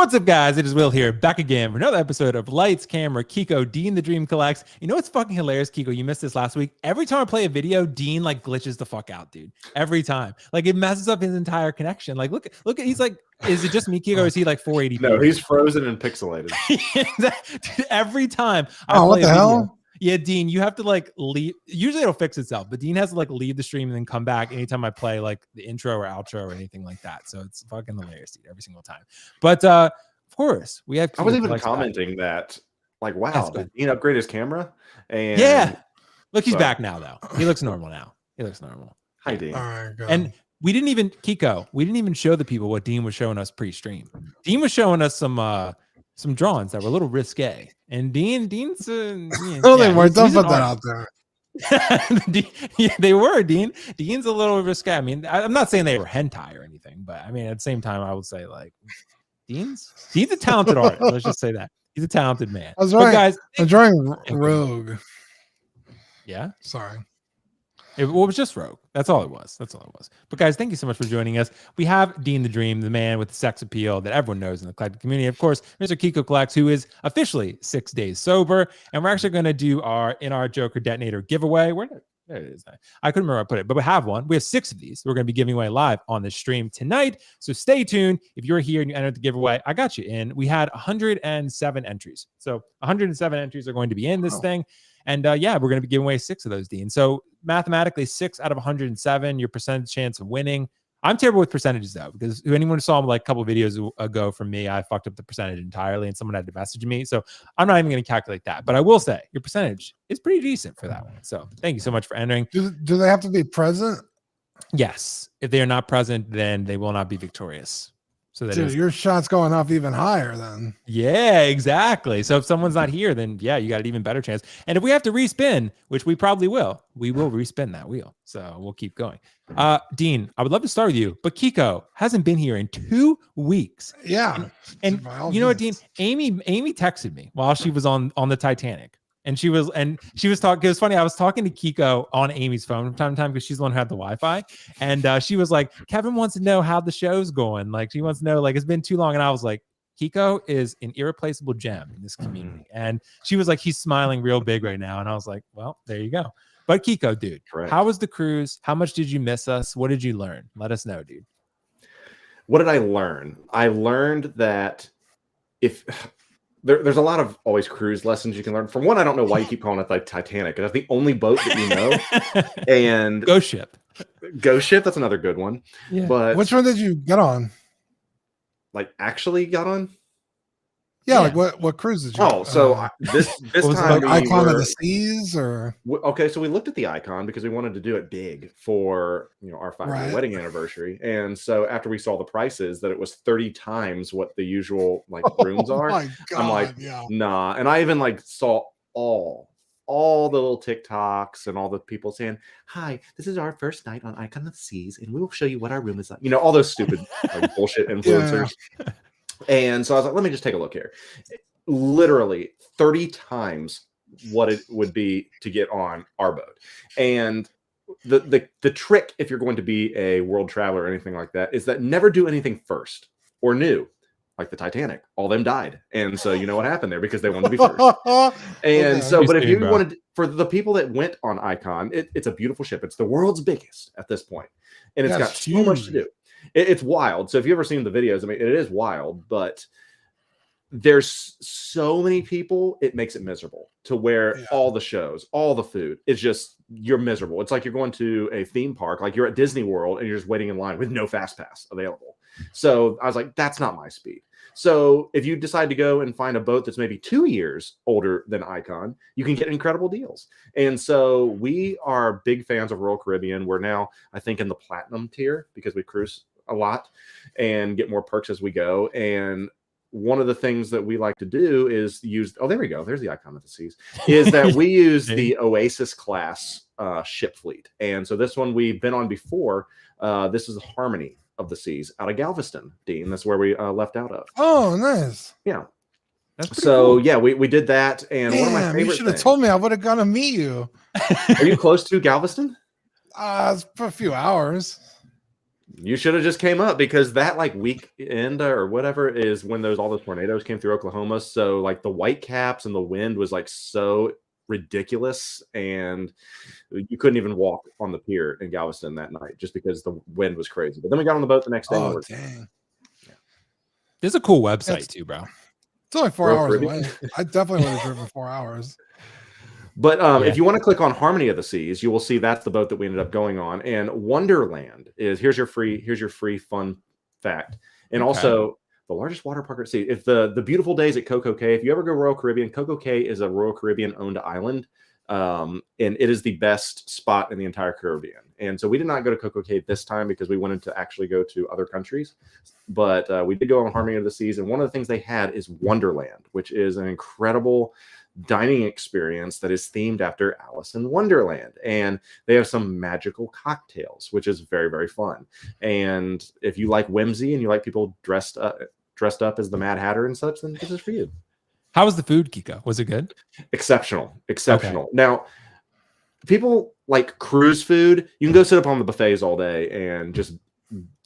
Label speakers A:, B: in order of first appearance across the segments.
A: What's up, guys? It is Will here, back again for another episode of Lights, Camera, Keco, Dean the Dream Collects. You know what's fucking hilarious, Keco? You missed this last week. Every time I play a video, Dean like glitches the fuck out, dude. Every time. Like it messes up his entire connection. Like look at he's like, is it just me, Keco, or is he like 480p?
B: No, he's frozen and pixelated.
A: Dude, every time I
C: play
A: what the
C: a video,
A: hell? Yeah, Dean, you have to like leave. Usually it'll fix itself, but Dean has to like leave the stream and then come back anytime I play like the intro or outro or anything like that. So it's fucking hilarious, dude, every single time. But of course, we have.
B: I was even commenting that, like, wow, did Dean upgrade his camera? And
A: yeah, look, he's back now though. He looks normal now. He looks normal.
B: Hi, Dean.
C: all right, go.
A: And we didn't even show the people what Dean was showing us pre-stream. Dean was showing us some drawings that were a little risque. And Dean's
C: no, they weren't. Don't put that out there.
A: Yeah, they were, Dean. Dean's a little risque. I mean, I'm not saying they were hentai or anything, but I mean, at the same time, I would say like Dean's a talented artist. Let's just say that. He's a talented man.
C: I was right.
A: Guys,
C: I'm drawing Rogue.
A: Yeah.
C: Sorry.
A: It was just Rogue. That's all it was. But guys, thank you so much for joining us. We have Dean the Dream, the man with the sex appeal that everyone knows in the collecting community. Of course, Mr. Keco Collects, who is officially 6 days sober. And we're actually going to do our InArt Joker Detonator giveaway. There it is. I couldn't remember where I put it, but we have one. We have 6 of these. We're going to be giving away live on the stream tonight. So stay tuned. If you're here and you entered the giveaway, I got you in. We had 107 entries. So 107 entries are going to be in this thing. And yeah, we're going to be giving away 6 of those, Dean. So mathematically, 6 out of 107, your percentage chance of winning. I'm terrible with percentages, though, because anyone who saw like a couple of videos ago from me, I fucked up the percentage entirely, and someone had to message me. So I'm not even going to calculate that. But I will say your percentage is pretty decent for that one. So thank you so much for entering.
C: Do they have to be present?
A: Yes. If they are not present, then they will not be victorious. So that
C: Dude, your shot's going off even higher then.
A: Yeah, exactly. So if someone's not here, then yeah, you got an even better chance. And if we have to respin, which we probably will, we will respin that wheel. So we'll keep going. Dean, I would love to start with you, but Keco hasn't been here in 2 weeks.
C: Yeah.
A: And you know what, Dean? Amy texted me while she was on the Titanic. And she was talking. It was funny. I was talking to Keco on Amy's phone from time to time because she's the one who had the Wi-Fi. And she was like, Kevin wants to know how the show's going. Like, she wants to know, like, it's been too long. And I was like, Keco is an irreplaceable gem in this community. And she was like, he's smiling real big right now. And I was like, well, there you go. But Keco, dude, How was the cruise? How much did you miss us? What did you learn? Let us know, dude.
B: What did I learn? I learned that if... There's a lot of always cruise lessons you can learn. For one, I don't know why you keep calling it like Titanic. That's the only boat that you know. And
A: Ghost Ship.
B: That's another good one.
C: Yeah.
B: But
C: which one did you get on?
B: Like actually got on?
C: Yeah, like what cruise did you?
B: Oh, so this time
C: like Icon of the Seas, or
B: okay, so we looked at the Icon because we wanted to do it big for our 5-year wedding anniversary, and so after we saw the prices that it was 30 times what the usual like rooms are,
C: my God,
B: I'm like, nah. And I even like saw all the little TikToks and all the people saying, "Hi, this is our first night on Icon of the Seas, and we will show you what our room is like." All those stupid like bullshit influencers. Yeah. And so I was like, let me just take a look here. Literally 30 times what it would be to get on our boat. And the trick, if you're going to be a world traveler or anything like that, is that never do anything first or new. Like the Titanic, all them died. And so you know what happened there because they wanted to be first. And so, but if you wanted, for the people that went on Icon, it's a beautiful ship. It's the world's biggest at this point. And it's got so much to do. It's wild. So if you've ever seen the videos, I mean, it is wild, but there's so many people, it makes it miserable to where all the shows, all the food, it's just, you're miserable. It's like you're going to a theme park, like you're at Disney World and you're just waiting in line with no fast pass available. So I was like, that's not my speed. So if you decide to go and find a boat that's maybe 2 years older than Icon, you can get incredible deals. And so we are big fans of Royal Caribbean. We're now, I think, in the platinum tier because we cruise a lot and get more perks as we go. And one of the things that we like to do is use, there we go, there's the Icon of the Seas, is that we use the Oasis class ship fleet. And so this one we've been on before. This is the Harmony of the Seas out of Galveston, Dean. That's where we left out of.
C: Oh, nice.
B: Yeah. So cool. Yeah, we did that. And one of my favorite
C: you should have told me. I would have gone to meet you.
B: Are you close to Galveston?
C: For a few hours.
B: You should have just came up because that like weekend or whatever is when all those tornadoes came through Oklahoma. So like the white caps and the wind was like so ridiculous, and you couldn't even walk on the pier in Galveston that night just because the wind was crazy. But then we got on the boat the next day.
C: Oh, dang.
A: There's a cool website too, bro.
C: It's only 4
B: Royal
C: hours
B: Caribbean.
C: away. I definitely would have driven 4 hours.
B: But
A: Yeah.
B: if you want to click on Harmony of the Seas, you will see that's the boat that we ended up going on. And Wonderland is here's your free fun fact. And
A: Okay.
B: also the largest water park at sea. If the beautiful days at Coco Cay, if you ever go Royal Caribbean, Coco Cay is a Royal Caribbean owned island. And it is the best spot in the entire Caribbean. And so we did not go to Coco Cay this time because we wanted to actually go to other countries. But we did go on Harmony of the Seas. And one of the things they had is Wonderland, which is an incredible dining experience that is themed after Alice in Wonderland. And they have some magical cocktails, which is very, very fun. And if you like whimsy and you like people dressed up as the Mad Hatter and such, then this is for you.
A: How was the food, Keco? Was it good?
B: Exceptional. Now, people like cruise food. You can go sit up on the buffets all day and just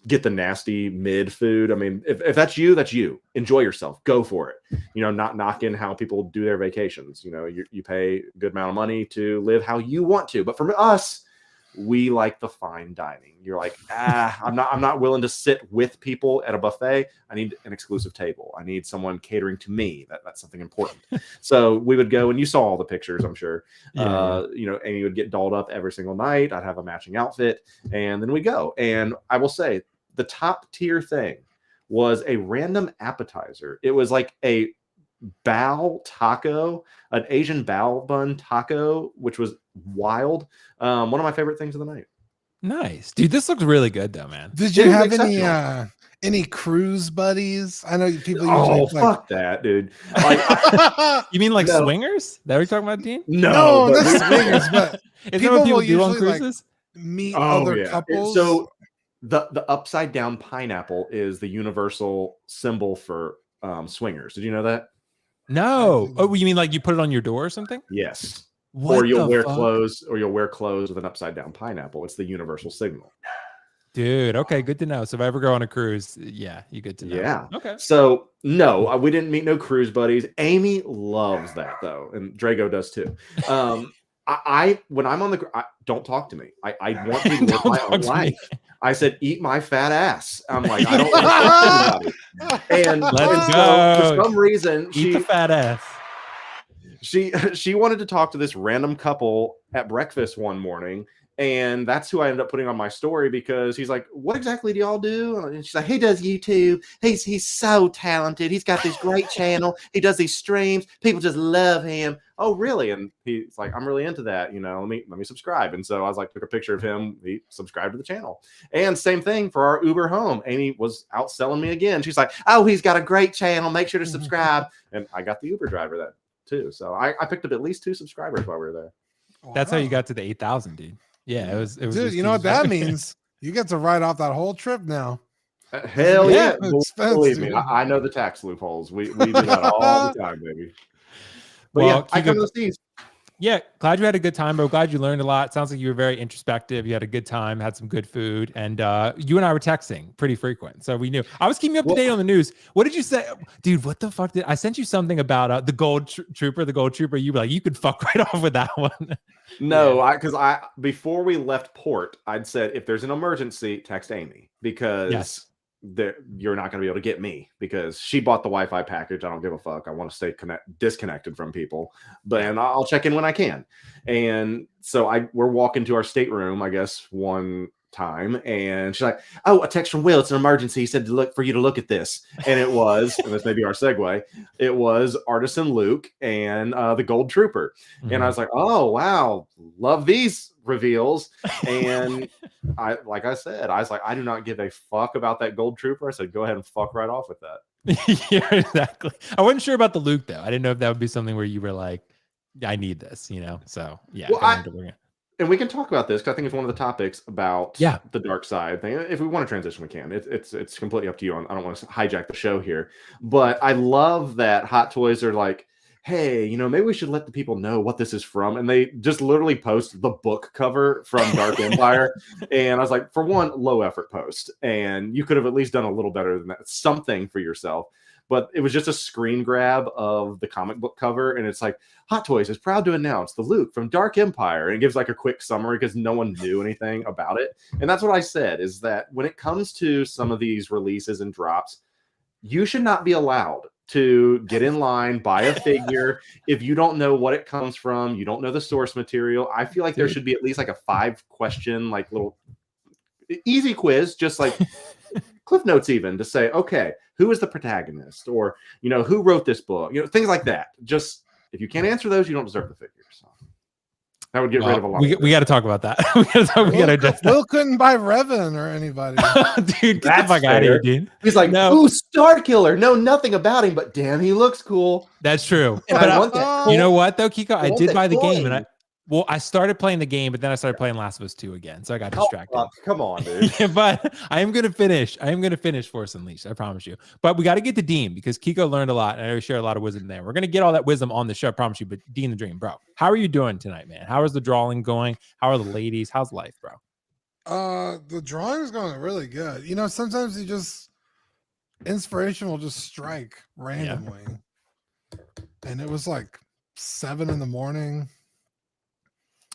B: get the nasty mid food. I mean, if that's you, that's you. Enjoy yourself. Go for it. Not knocking how people do their vacations. You pay a good amount of money to live how you want to. But for us, we like the fine dining. You're like, I'm not willing to sit with people at a buffet. I need an exclusive table. I need someone catering to me. That's something important. So we would go, and you saw all the pictures, I'm sure. Amy would get dolled up every single night. I'd have a matching outfit, and then we go. And I will say, the top tier thing was a random appetizer. It was like a bao taco, an Asian bao bun taco, which was wild. One of my favorite things of the night.
A: Nice, dude. This looks really good, though, man.
C: Did you have any cruise buddies? I know people usually
B: fuck that, dude.
A: You mean like
B: No.
A: swingers? That what you're talking about, Dean?
C: No,
B: but
C: not swingers, but
A: Is that
C: people
A: what people
C: will
A: do on
C: usually, like,
A: cruises?
C: meet other couples.
B: So the upside down pineapple is the universal symbol for swingers. Did you know that?
A: No. Oh, you mean like you put it on your door or something?
B: Yes.
A: What
B: Or you'll
A: the
B: wear
A: fuck?
B: clothes, with an upside down pineapple. It's the universal signal.
A: Dude, okay, good to know. So if I ever go on a cruise, yeah, you good to know.
B: Yeah.
A: Okay.
B: So no, we didn't meet no cruise buddies. Amy loves that though, and Drago does too. When I'm on don't talk to me. I want to live
A: Don't
B: my
A: talk
B: own
A: to
B: life.
A: me.
B: I said, eat my fat ass. I'm like, I don't want to talk to anybody. And
A: Let's
B: so,
A: go.
B: for some reason,
A: Eat the fat ass.
B: she wanted to talk to this random couple at breakfast one morning, and that's who I ended up putting on my story because he's like, what exactly do y'all do? And she's like, he does YouTube. He's so talented. He's got this great channel. He does these streams. People just love him. Oh, really? And he's like, I'm really into that. Let me subscribe. And so I was like, took a picture of him. He subscribed to the channel. And same thing for our Uber home. Amy was out selling me again. She's like, oh, he's got a great channel. Make sure to subscribe. And I got the Uber driver that too. So I picked up at least 2 subscribers while we were there.
A: That's how you got to the 8,000, dude. Yeah, it was.
C: Dude,
A: just
C: you know what that
A: subscribers.
C: means? You get to write off that whole trip now.
B: Hell yeah.
C: Expense,
B: Believe me,
C: dude.
B: I know the tax loopholes. We do that all the time, baby. But
A: Well,
B: yeah, I
A: Keco-
B: come to these.
A: Yeah, glad you had a good time, bro. Glad you learned a lot. Sounds like you were very introspective. You had a good time, had some good food, and you and I were texting pretty frequent, so we knew. I was keeping you up to date on the news. What did you say, dude? What the fuck did I sent you something about the gold trooper? The gold trooper. You were like, you could fuck right off with that one.
B: No, because before we left port, I'd said if there's an emergency, text Amy because
A: Yes.
B: you're not going to be able to get me because she bought the Wi-Fi package. I don't give a fuck. I want to stay disconnected from people, and I'll check in when I can. And so we're walking to our stateroom, I guess, one time, and she's like, "Oh, a text from Will. It's an emergency. He said to look for you to look at this." And it was, and this may be our segue. It was Artisan Luke and the Gold Trooper. And I was like, "Oh wow, love these reveals." And I was like, I do not give a fuck about that Gold Trooper. I said, go ahead and fuck right off with that.
A: Yeah, exactly. I wasn't sure about the Luke though. I didn't know if that would be something where you were like, I need this, So yeah.
B: Well, and we can talk about this because I think it's one of the topics about the dark side thing. If we want to transition, we can. It's completely up to you. I don't want to hijack the show here, but I love that Hot Toys are like, hey, maybe we should let the people know what this is from. And they just literally post the book cover from Dark Empire. And I was like, for one, low effort post. And you could have at least done a little better than that, something for yourself. But it was just a screen grab of the comic book cover. And it's like, Hot Toys is proud to announce the Luke from Dark Empire. And it gives like a quick summary because no one knew anything about it. And that's what I said, is that when it comes to some of these releases and drops, you should not be allowed to get in line, buy a figure. If you don't know what it comes from, you don't know the source material. I feel like there should be at least like a 5-question, like little easy quiz, just like Cliff Notes even, to say, okay, who is the protagonist? Or, who wrote this book? Things like that. Just, if you can't answer those, you don't deserve the figure. So that would get rid of a lot.
A: We got to talk about that. we got to address that.
C: Will couldn't buy Revan or anybody.
A: Dude, get the fuck out of here, dude.
B: He's like,
A: no.
B: Ooh, Star Killer. Know nothing about him, but damn, he looks cool.
A: That's true.
B: And
A: but
B: I want that.
A: You know what, though, Keco? I did buy the
B: coin.
A: game, and I started playing the game, but then I started playing Last of Us 2 again, so I got distracted.
B: Come on, dude.
A: Yeah, but I am gonna finish. Force Unleashed. I promise you. But we got to get to Dean, because Keco learned a lot, and I share a lot of wisdom there. We're gonna get all that wisdom on the show, I promise you. But Dean the Dream, bro, how are you doing tonight, man? How is the drawing going? How are the ladies? How's life, bro?
C: The drawing is going really good. Sometimes you just inspiration will just strike randomly, and it was like 7 a.m.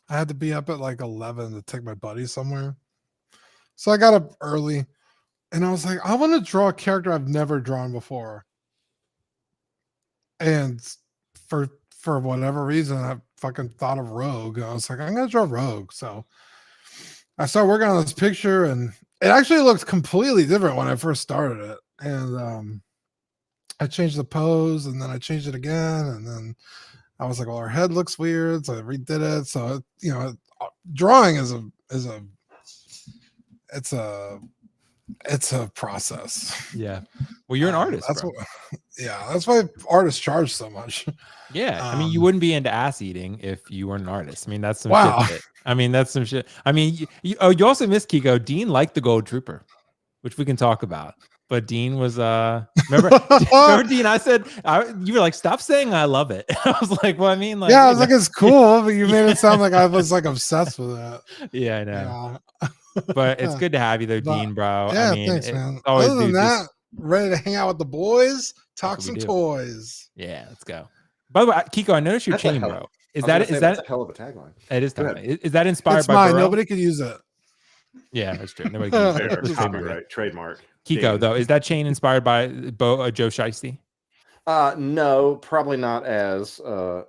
C: I had to be up at like 11 to take my buddy somewhere. So I got up early and I was like, I want to draw a character I've never drawn before. And for whatever reason, I fucking thought of Rogue. I was like, I'm going to draw Rogue. So I started working on this picture, and it actually looked completely different when I first started it. And I changed the pose, and then I changed it again. And then I was like, well, her head looks weird, so I redid it. So drawing is a process.
A: Yeah. Well, you're an artist.
C: That's why artists charge so much.
A: Yeah. I mean, you wouldn't be into ass eating if you weren't an artist. I mean, that's some shit. That's some shit. I mean, you also missed, Keco. Dean liked the Gold Trooper, which we can talk about. But Dean was remember Dean, I said you were like, stop saying I love it. I was like, well, I mean, like,
C: I was like, it's cool, but you made it sound like I was like obsessed with that.
A: Yeah, I know. But it's good to have you there, Dean, bro.
C: Yeah,
A: I mean,
C: thanks, man.
A: Always
C: Other than that, ready to hang out with the boys, talk some toys.
A: Yeah, let's go. By the way, Keco, I noticed your chain, bro. Is that
B: a hell of a tagline?
A: It is. Is that inspired by
C: mine?
A: Burrow?
C: Nobody could use it.
A: Yeah, that's true. Nobody can use it.
B: Copyright, trademark.
A: Keco, though, is that chain inspired by Joe Shiesty?
B: No, probably not as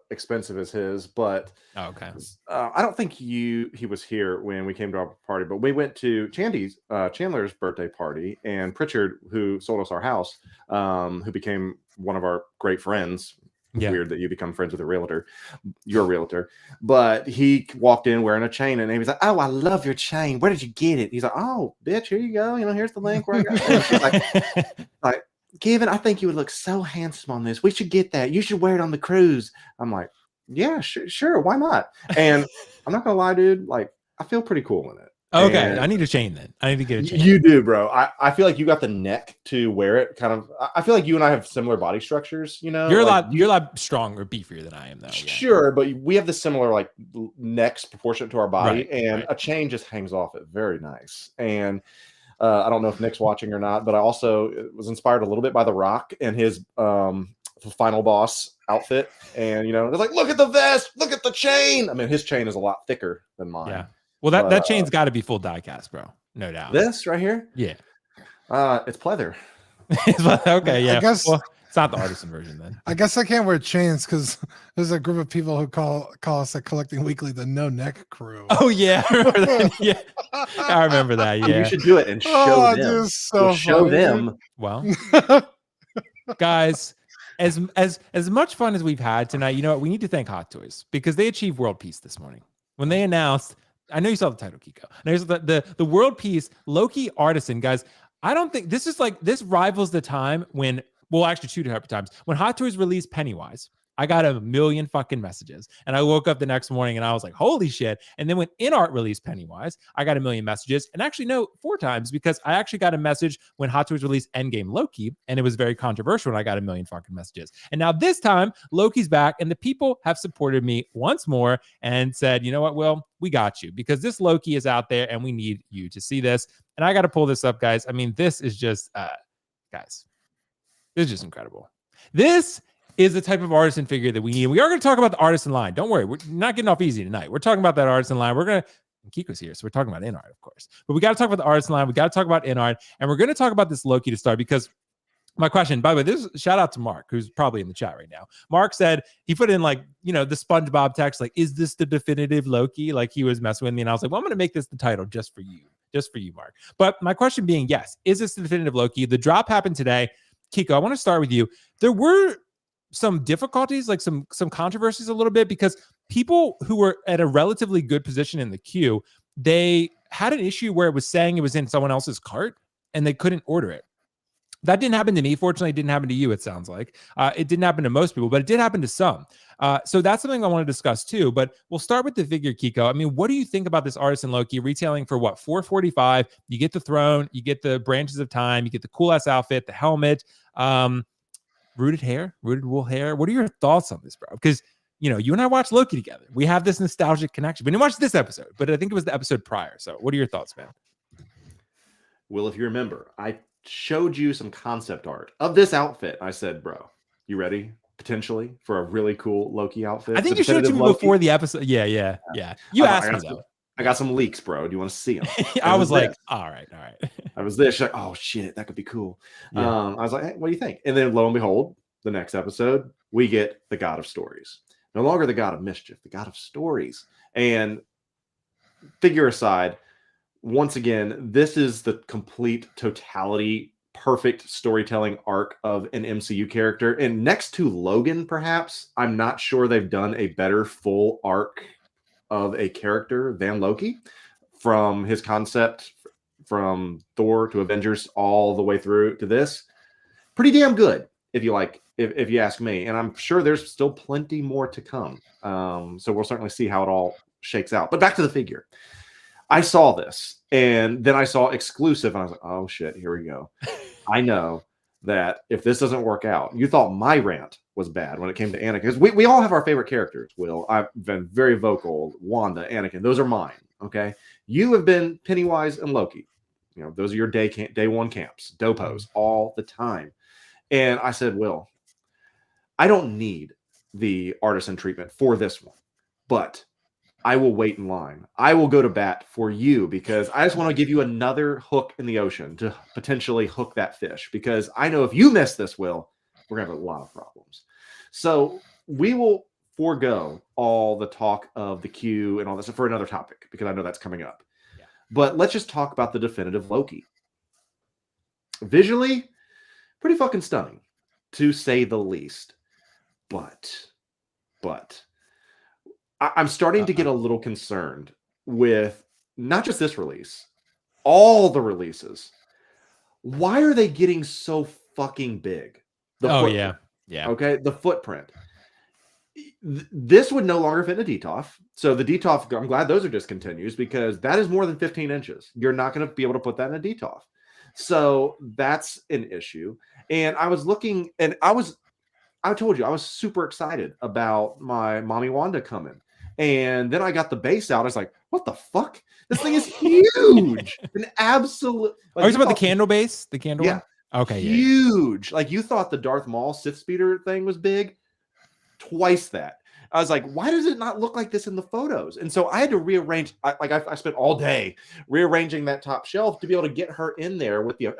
B: expensive as his, but
A: okay.
B: I don't think he was here when we came to our party, but we went to Chandler's birthday party, and Pritchard, who sold us our house, who became one of our great friends.
A: Yeah.
B: Weird that you become friends with a realtor. You're a realtor. But he walked in wearing a chain, and he was like, oh, I love your chain. Where did you get it? He's like, oh, bitch, here you go. Here's the link where I got it. And she's like, Kevin, I think you would look so handsome on this. We should get that. You should wear it on the cruise. I'm like, yeah, sure. Why not? And I'm not going to lie, dude. Like, I feel pretty cool in it.
A: Okay,
B: and
A: I need a chain then. I need to get a chain.
B: You do, bro. I feel like you got the neck to wear it. Kind of. I feel like you and I have similar body structures. You're
A: a lot stronger, beefier than I am, though. Yeah.
B: Sure, but we have the similar like necks proportionate to our body, and a chain just hangs off it. Very nice. And I don't know if Nick's watching or not, but I also was inspired a little bit by The Rock and his final boss outfit. And they're like, look at the vest, look at the chain. I mean, his chain is a lot thicker than mine.
A: Yeah. Well, that chain's got to be full die cast, bro. No doubt.
B: This right here?
A: Yeah.
B: It's pleather.
A: Okay, yeah.
C: I guess,
A: well, it's not the artisan version then.
C: I guess I can't wear chains because there's a group of people who call us at Collecting Weekly the No Neck Crew.
A: Oh yeah, I remember that. Yeah, I remember that. Yeah,
B: you should do it and show them. Show them.
A: Well, guys, as much fun as we've had tonight, you know what? We need to thank Hot Toys because they achieved world peace this morning when they announced. I know you saw the title, Keco. There's the world peace Loki Artisan, guys. I don't think this rivals the time when, well, actually 2 different times when Hot Toys released Pennywise. I got a million fucking messages. And I woke up the next morning and I was like, holy shit. And then when InArt released Pennywise, I got a million messages. And actually, no, 4 times, because I actually got a message when Hot Toys released Endgame Loki. And it was very controversial. And I got a million fucking messages. And now this time, Loki's back. And the people have supported me once more and said, you know what, Will, we got you, because this Loki is out there and we need you to see this. And I got to pull this up, guys. I mean, this is just, guys, this is just incredible. This is the type of artisan figure that we need. We are going to talk about the artisan line. Don't worry. We're not getting off easy tonight. We're talking about that artisan line. We're going to, Keco's here, so we're talking about InArt, of course. But we got to talk about the artisan line. We got to talk about InArt. And we're going to talk about this Loki to start, because my question, by the way, this is shout out to Mark, who's probably in the chat right now. Mark said, he put in like, you know, the SpongeBob text, like, is this the definitive Loki? Like, he was messing with me. And I was like, well, I'm going to make this the title just for you, Mark. But my question being, yes, is this the definitive Loki? The drop happened today. Keco, I want to start with you. There were some difficulties, like some controversies a little bit, because people who were at a relatively good position in the queue, they had an issue where it was saying it was in someone else's cart and they couldn't order it. That didn't happen to me. Fortunately, it didn't happen to you, it sounds like. It didn't happen to most people, but it did happen to some. So that's something I want to discuss too. But we'll start with the figure, Keco. I mean, what do you think about this Artisan Loki retailing for what, $445? You get the throne, you get the branches of time, you get the cool ass outfit, the helmet, rooted wool hair. What are your thoughts on this, bro? Because, you know, you and I watched Loki together. We have this nostalgic connection. We didn't watch this episode, but I think it was the episode prior. So what are your thoughts, man?
B: Well, if you remember, I showed you some concept art of this outfit. I said, bro, you ready potentially for a really cool Loki outfit?
A: I think you showed it to me before the episode. Yeah. You asked me though.
B: I got some leaks, bro. Do you want to see them?
A: I was like, all right.
B: I was there. She's like, oh shit, that could be cool. Yeah. I was like, hey, what do you think? And then lo and behold, the next episode, we get the God of Stories. No longer the God of Mischief, the God of Stories. And figure aside, once again, this is the complete totality, perfect storytelling arc of an MCU character. And next to Logan, perhaps, I'm not sure they've done a better full arc of a character than Loki, from his concept, from Thor to Avengers, all the way through to this. Pretty damn good, if you like, if you ask me. And I'm sure there's still plenty more to come. So we'll certainly see how it all shakes out. But back to the figure. I saw this, and then I saw exclusive, and I was like, oh shit, here we go. I know that if this doesn't work out, you thought my rant was bad when it came to Anakin, because we all have our favorite characters, Will. I've been very vocal. Wanda, Anakin, those are mine, okay? You have been Pennywise and Loki. You know, those are your day one camps, dopos, all the time. And I said, Will, I don't need the artisan treatment for this one, but I will wait in line. I will go to bat for you, because I just want to give you another hook in the ocean to potentially hook that fish, because I know if you miss this, Will, we're going to have a lot of problems. So we will forego all the talk of the queue and all this for another topic, because I know that's coming up. Yeah. But let's just talk about the definitive Loki. Visually, pretty fucking stunning, to say the least. But I'm starting to get a little concerned with not just this release, all the releases. Why are they getting so fucking big?
A: Yeah.
B: Okay, the footprint. This would no longer fit in a DTOF. So the DTOF, I'm glad those are discontinued, because that is more than 15 inches. You're not going to be able to put that in a DTOF. So that's an issue. And I was looking, and I told you, I was super excited about my Mommy Wanda coming. And then I got the base out. I was like, what the fuck? This thing is huge. An absolute.
A: Like, are you talking about the candle base? The candle
B: one?
A: Okay.
B: Huge. Yeah. Like, you thought the Darth Maul Sith Speeder thing was big. Twice that. I was like, why does it not look like this in the photos? And so I had to rearrange. I spent all day rearranging that top shelf to be able to get her in there with the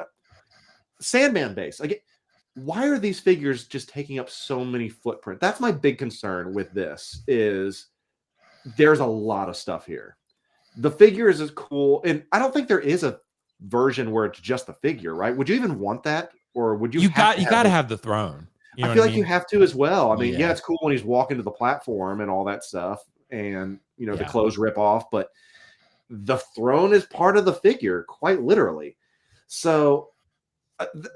B: Sandman base. Like, why are these figures just taking up so many footprint? That's my big concern with this, is there's a lot of stuff here. The figure is cool, and I don't think there is a version where it's just the figure, right? Would you even want that, or would you? You got
A: to have the throne.
B: You know I feel like you have to as well. I mean, yeah, it's cool when he's walking to the platform and all that stuff, and the clothes rip off, but the throne is part of the figure, quite literally. So the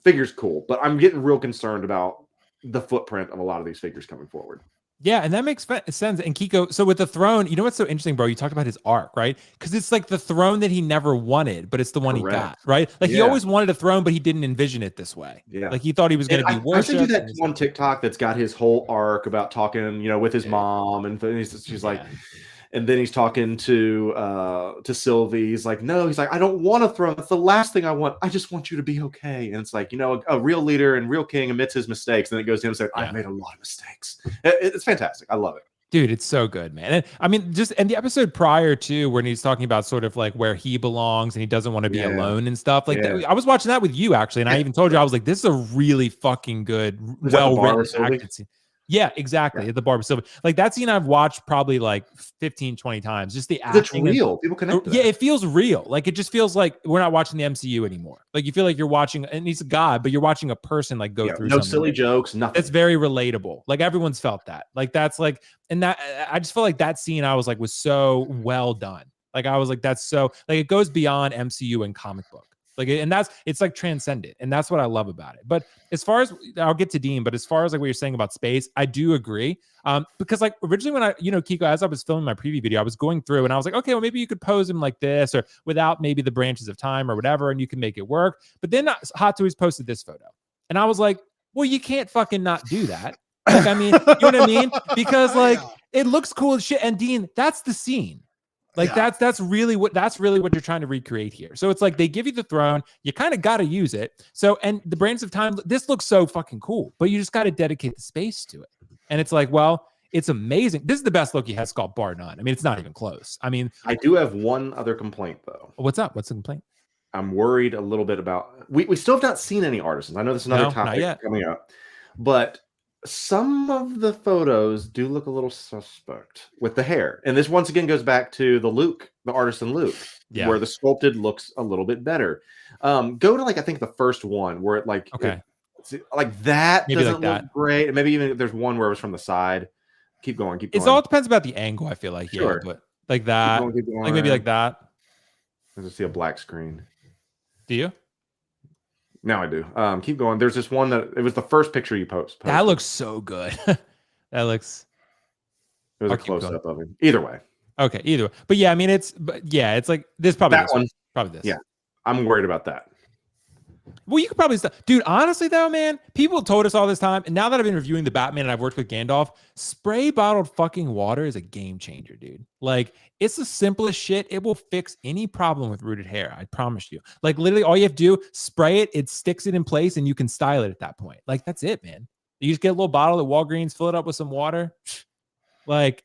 B: figure's cool, but I'm getting real concerned about the footprint of a lot of these figures coming forward.
A: Yeah, and that makes sense. And Keco, so with the throne, you know what's so interesting, bro? You talked about his arc, right? Because it's like the throne that he never wanted, but it's the one he got, right? Like he always wanted a throne, but he didn't envision it this way.
B: Yeah,
A: like he thought he was going to be worshipped.
B: I sent you that one TikTok that's got his whole arc about talking, you know, with his mom, and she's like, and then he's talking to Sylvie. He's like, no, he's like, I don't want a throne. That's the last thing I want. I just want you to be okay. And it's like, you know, a real leader and real king admits his mistakes. And then it goes to him and says, I've made a lot of mistakes. It's fantastic. I love it.
A: Dude, it's so good, man. And I mean, and the episode prior to when he's talking about sort of like where he belongs and he doesn't want to be alone and stuff like that. I was watching that with you actually. And I even told you, I was like, this is a really fucking good, well-written acted scene. Yeah, exactly. At the bar with Sylvie. Like that scene I've watched probably like 15, 20 times. Just the acting.
B: It's real. People connect to that.
A: Yeah, it feels real. Like it just feels like we're not watching the MCU anymore. Like you feel like you're watching, and he's a god, but you're watching a person like go through
B: no
A: something.
B: silly jokes, nothing.
A: It's very relatable. Like everyone's felt that. Like that's like, and that I just felt like that scene I was like was so well done. Like I was like, that's so like it goes beyond MCU and comic book. Like, and it's like transcendent. And that's what I love about it. But as far as I'll get to Dean, but as far as like what you're saying about space, I do agree. Because like originally when I, you know, Keco, as I was filming my preview video, I was going through and I was like, okay, well, maybe you could pose him like this or without maybe the branches of time or whatever, and you can make it work. But then Hot Toys posted this photo. And I was like, well, you can't fucking not do that. Like, I mean, you know what I mean? Because like it looks cool as shit. And Dean, that's the scene. Like that's really what you're trying to recreate here. So it's like they give you the throne, you kind of got to use it. So, and the Branches of Time, this looks so fucking cool, but you just got to dedicate the space to it. And it's like, well, it's amazing. This is the best Loki head sculpt, bar none. I mean, it's not even close. I mean,
B: I do have one other complaint though.
A: What's up? What's the complaint?
B: I'm worried a little bit about. We still have not seen any artisans. I know this is another topic coming up, but some of the photos do look a little suspect with the hair. And this once again goes back to the Artisan Luke, where the sculpted looks a little bit better. Go to like, I think the first one where it like, like that maybe doesn't look great. And maybe even if there's one where it was from the side. Keep going. It
A: all depends about the angle, I feel like. Sure. Yeah, but like that, keep going. Like maybe like that.
B: I just see a black screen.
A: Do you?
B: Now I do. Keep going. There's this one that it was the first picture you posted.
A: That looks so good. That looks.
B: It was a close up of him. Either way.
A: Okay. Either way. But yeah, I mean, it's like this probably
B: that one.
A: Probably this.
B: Yeah, I'm worried about that.
A: Well, you could probably dude, honestly though, man, people told us all this time, and now that I've been reviewing the Batman and I've worked with Gandalf, spray bottled fucking water is a game changer, dude. Like, it's the simplest shit. It will fix any problem with rooted hair. I promise you. Like, literally all you have to do, spray it, it sticks it in place, and you can style it at that point. Like, that's it, man. You just get a little bottle at Walgreens, fill it up with some water. Like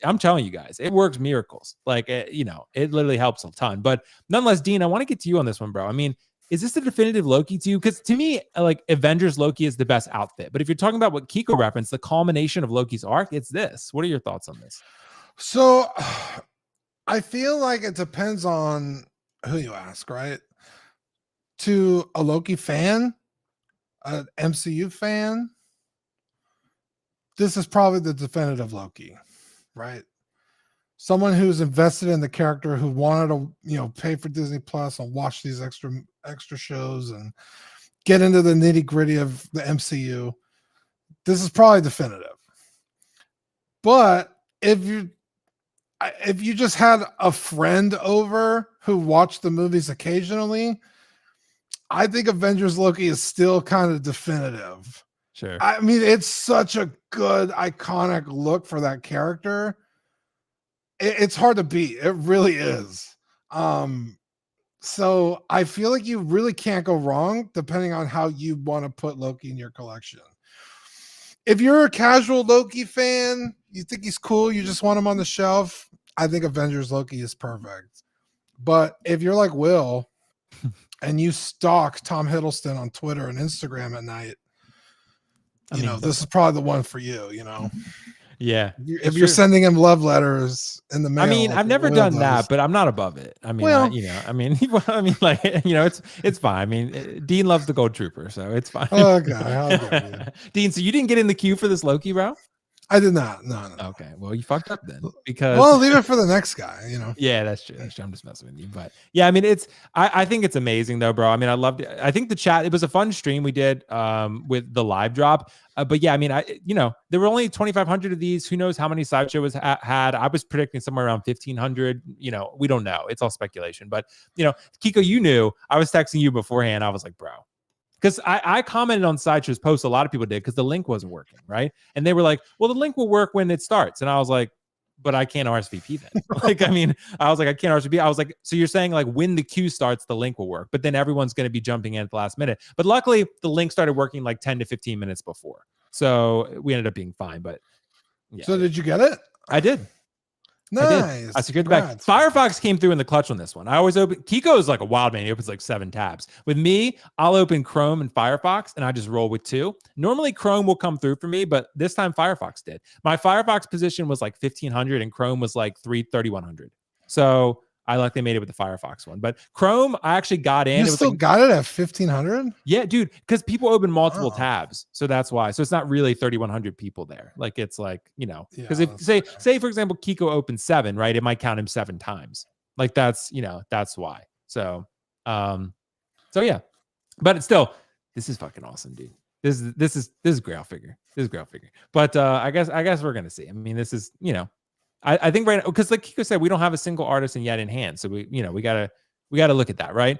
A: I'm telling you guys, it works miracles. Like, you know, it literally helps a ton. But nonetheless, Dean, I want to get to you on this one, bro. I mean, is this the definitive Loki to you? Because to me, like Avengers Loki is the best outfit. But if you're talking about what Keco referenced, the culmination of Loki's arc, it's this. What are your thoughts on this?
C: So I feel like it depends on who you ask, right? To a Loki fan, an MCU fan, this is probably the definitive Loki, right? Someone who's invested in the character, who wanted to, you know, pay for Disney Plus and watch these extra shows and get into the nitty gritty of the MCU. This is probably definitive. But if you just had a friend over who watched the movies occasionally, I think Avengers Loki is still kind of definitive.
A: Sure.
C: I mean, it's such a good, iconic look for that character. It's hard to beat. It really is. So I feel like you really can't go wrong depending on how you want to put Loki in your collection. If you're a casual Loki fan, you think he's cool, you just want him on the shelf, I think Avengers Loki is perfect. But if you're like Will and you stalk Tom Hiddleston on Twitter and Instagram at night, you know, this is probably the one for you, you know?
A: Yeah.
C: If you're sending him love letters in the mail.
A: I mean, I've never done that, but I'm not above it. I mean,
C: well,
A: like, you know, it's fine. I mean, Dean loves the Gold Trooper, so it's fine.
C: Okay.
A: Dean, so you didn't get in the queue for this Loki, bro?
C: I did not. No.
A: Okay, well, you fucked up then because
C: Well, leave it for the next guy. You know.
A: yeah, that's true. That's true. I'm just messing with you, but yeah, I mean, I think it's amazing though, bro. I mean, I loved it. I think the chat. It was a fun stream we did with the live drop. But yeah, I mean, there were only 2,500 of these. Who knows how many Sideshow had? I was predicting somewhere around 1,500. We don't know. It's all speculation. But Keco, you knew. I was texting you beforehand. I was like, bro. Because I commented on Sideshow's post, a lot of people did, because the link wasn't working, right? And they were like, well, the link will work when it starts. And I was like, but I can't RSVP then. I was like, I can't RSVP. I was like, so you're saying like when the queue starts, the link will work, but then everyone's going to be jumping in at the last minute. But luckily, the link started working like 10 to 15 minutes before. So we ended up being fine. But yeah.
C: So did you get it?
A: I did.
C: Nice.
A: I secured the bag. Firefox came through in the clutch on this one. I always open. Keco is like a wild man. He opens like 7 tabs. With me, I'll open Chrome and Firefox, and I just roll with 2. Normally, Chrome will come through for me, but this time Firefox did. My Firefox position was like 1,500, and Chrome was like 3,100. So I like they made it with the Firefox one. But Chrome, I actually got in.
C: You still got it at 1,500?
A: Yeah, dude, because people open multiple tabs. So that's why. So it's not really 3,100 people there. Like it's like, because if say, for example, Keco opens 7, right? It might count him 7 times. Like that's why. So, yeah, but it's still, this is fucking awesome, dude. This is Grail figure. This is Grail figure. But I guess we're going to see. I mean, this is, I think right now, because like Keco said, we don't have a single artisan yet in hand. So we gotta look at that, right?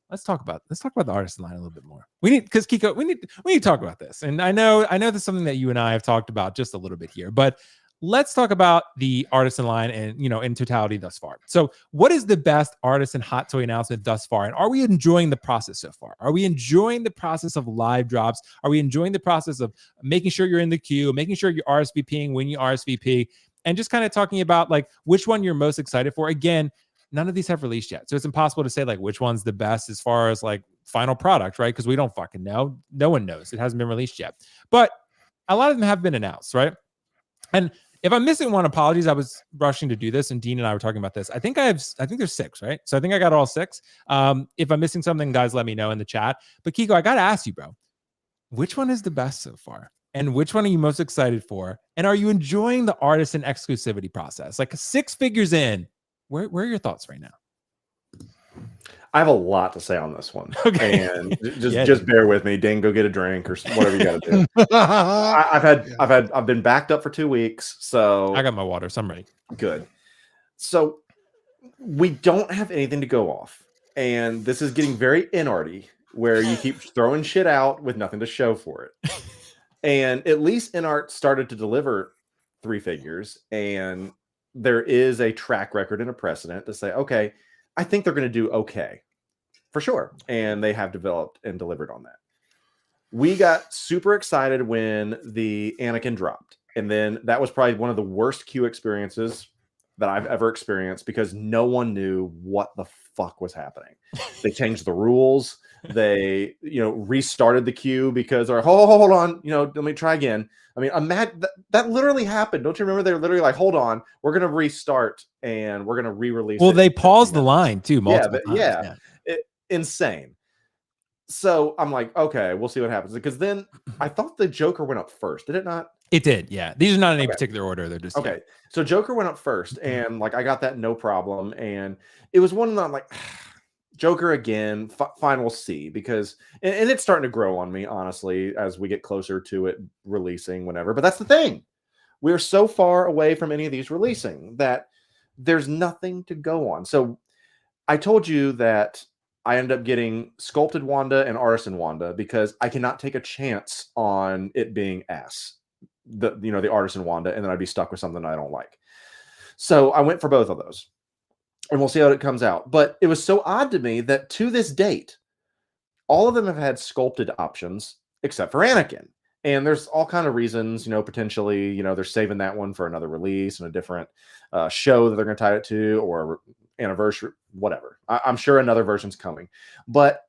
A: Let's talk about the artisan line a little bit more. We need to talk about this. And I know this is something that you and I have talked about just a little bit here, but let's talk about the artisan line and in totality thus far. So what is the best artisan hot toy announcement thus far? And are we enjoying the process so far? Are we enjoying the process of live drops? Are we enjoying the process of making sure you're in the queue, making sure you're RSVPing when you RSVP, and just kind of talking about like which one you're most excited for? Again, none of these have released yet. So it's impossible to say like which one's the best as far as like final product, right? Because we don't fucking know. No one knows. It hasn't been released yet. But a lot of them have been announced, right? And if I'm missing one, apologies. I was rushing to do this, and Dean and I were talking about this. I think there's 6, right? So I think I got all 6. If I'm missing something, guys, let me know in the chat. But Keco, I gotta ask you, bro, which one is the best so far? And which one are you most excited for? And are you enjoying the artisan exclusivity process? Like 6 figures in, where are your thoughts right now?
B: I have a lot to say on this one.
A: Okay.
B: And just bear with me. Dane, go get a drink or whatever you got to do. I've been backed up for 2 weeks, so
A: I got my water, so I'm ready.
B: Good. So we don't have anything to go off, and this is getting very InArty, where you keep throwing shit out with nothing to show for it. And at least InArt started to deliver 3 figures, and there is a track record and a precedent to say, okay, I think they're going to do okay, for sure. And they have developed and delivered on that. We got super excited when the Anakin dropped. And then that was probably one of the worst queue experiences that I've ever experienced, because no one knew what the fuck was happening. They changed the rules. They, restarted the queue because they're like, hold on, let me try again. I mean, imagine that literally happened. Don't you remember? They were literally like, hold on, we're going to restart and we're going to re-release.
A: Well, they paused the line too. Multiple times.
B: Yeah. Insane. So I'm like, okay, we'll see what happens. Because then I thought the Joker went up first. Did it not?
A: It did. Yeah. These are not in any particular order. They're just.
B: Okay. Yeah. So Joker went up first, and like I got that no problem. And it was one that I'm like, Joker again, fine, we'll see, because and it's starting to grow on me, honestly, as we get closer to it releasing whenever. But that's the thing. We're so far away from any of these releasing that there's nothing to go on. So I told you that I ended up getting Sculpted Wanda and Artisan Wanda because I cannot take a chance on it being the Artisan Wanda, and then I'd be stuck with something I don't like. So I went for both of those. And we'll see how it comes out. But it was so odd to me that to this date, all of them have had sculpted options except for Anakin. And there's all kind of reasons, potentially, they're saving that one for another release and a different show that they're going to tie it to, or anniversary, whatever. I'm sure another version's coming. But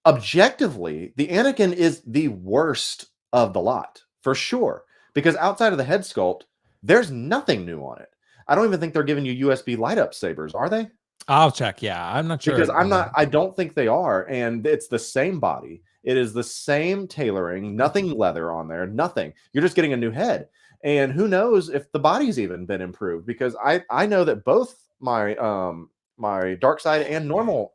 B: objectively, the Anakin is the worst of the lot, for sure. Because outside of the head sculpt, there's nothing new on it. I don't even think they're giving you USB light up sabers, are they?
A: I'll check. Yeah, I'm not sure.
B: Because I don't think they are. And it's the same body. It is the same tailoring, nothing leather on there, nothing. You're just getting a new head. And who knows if the body's even been improved, because I know that both my dark side and normal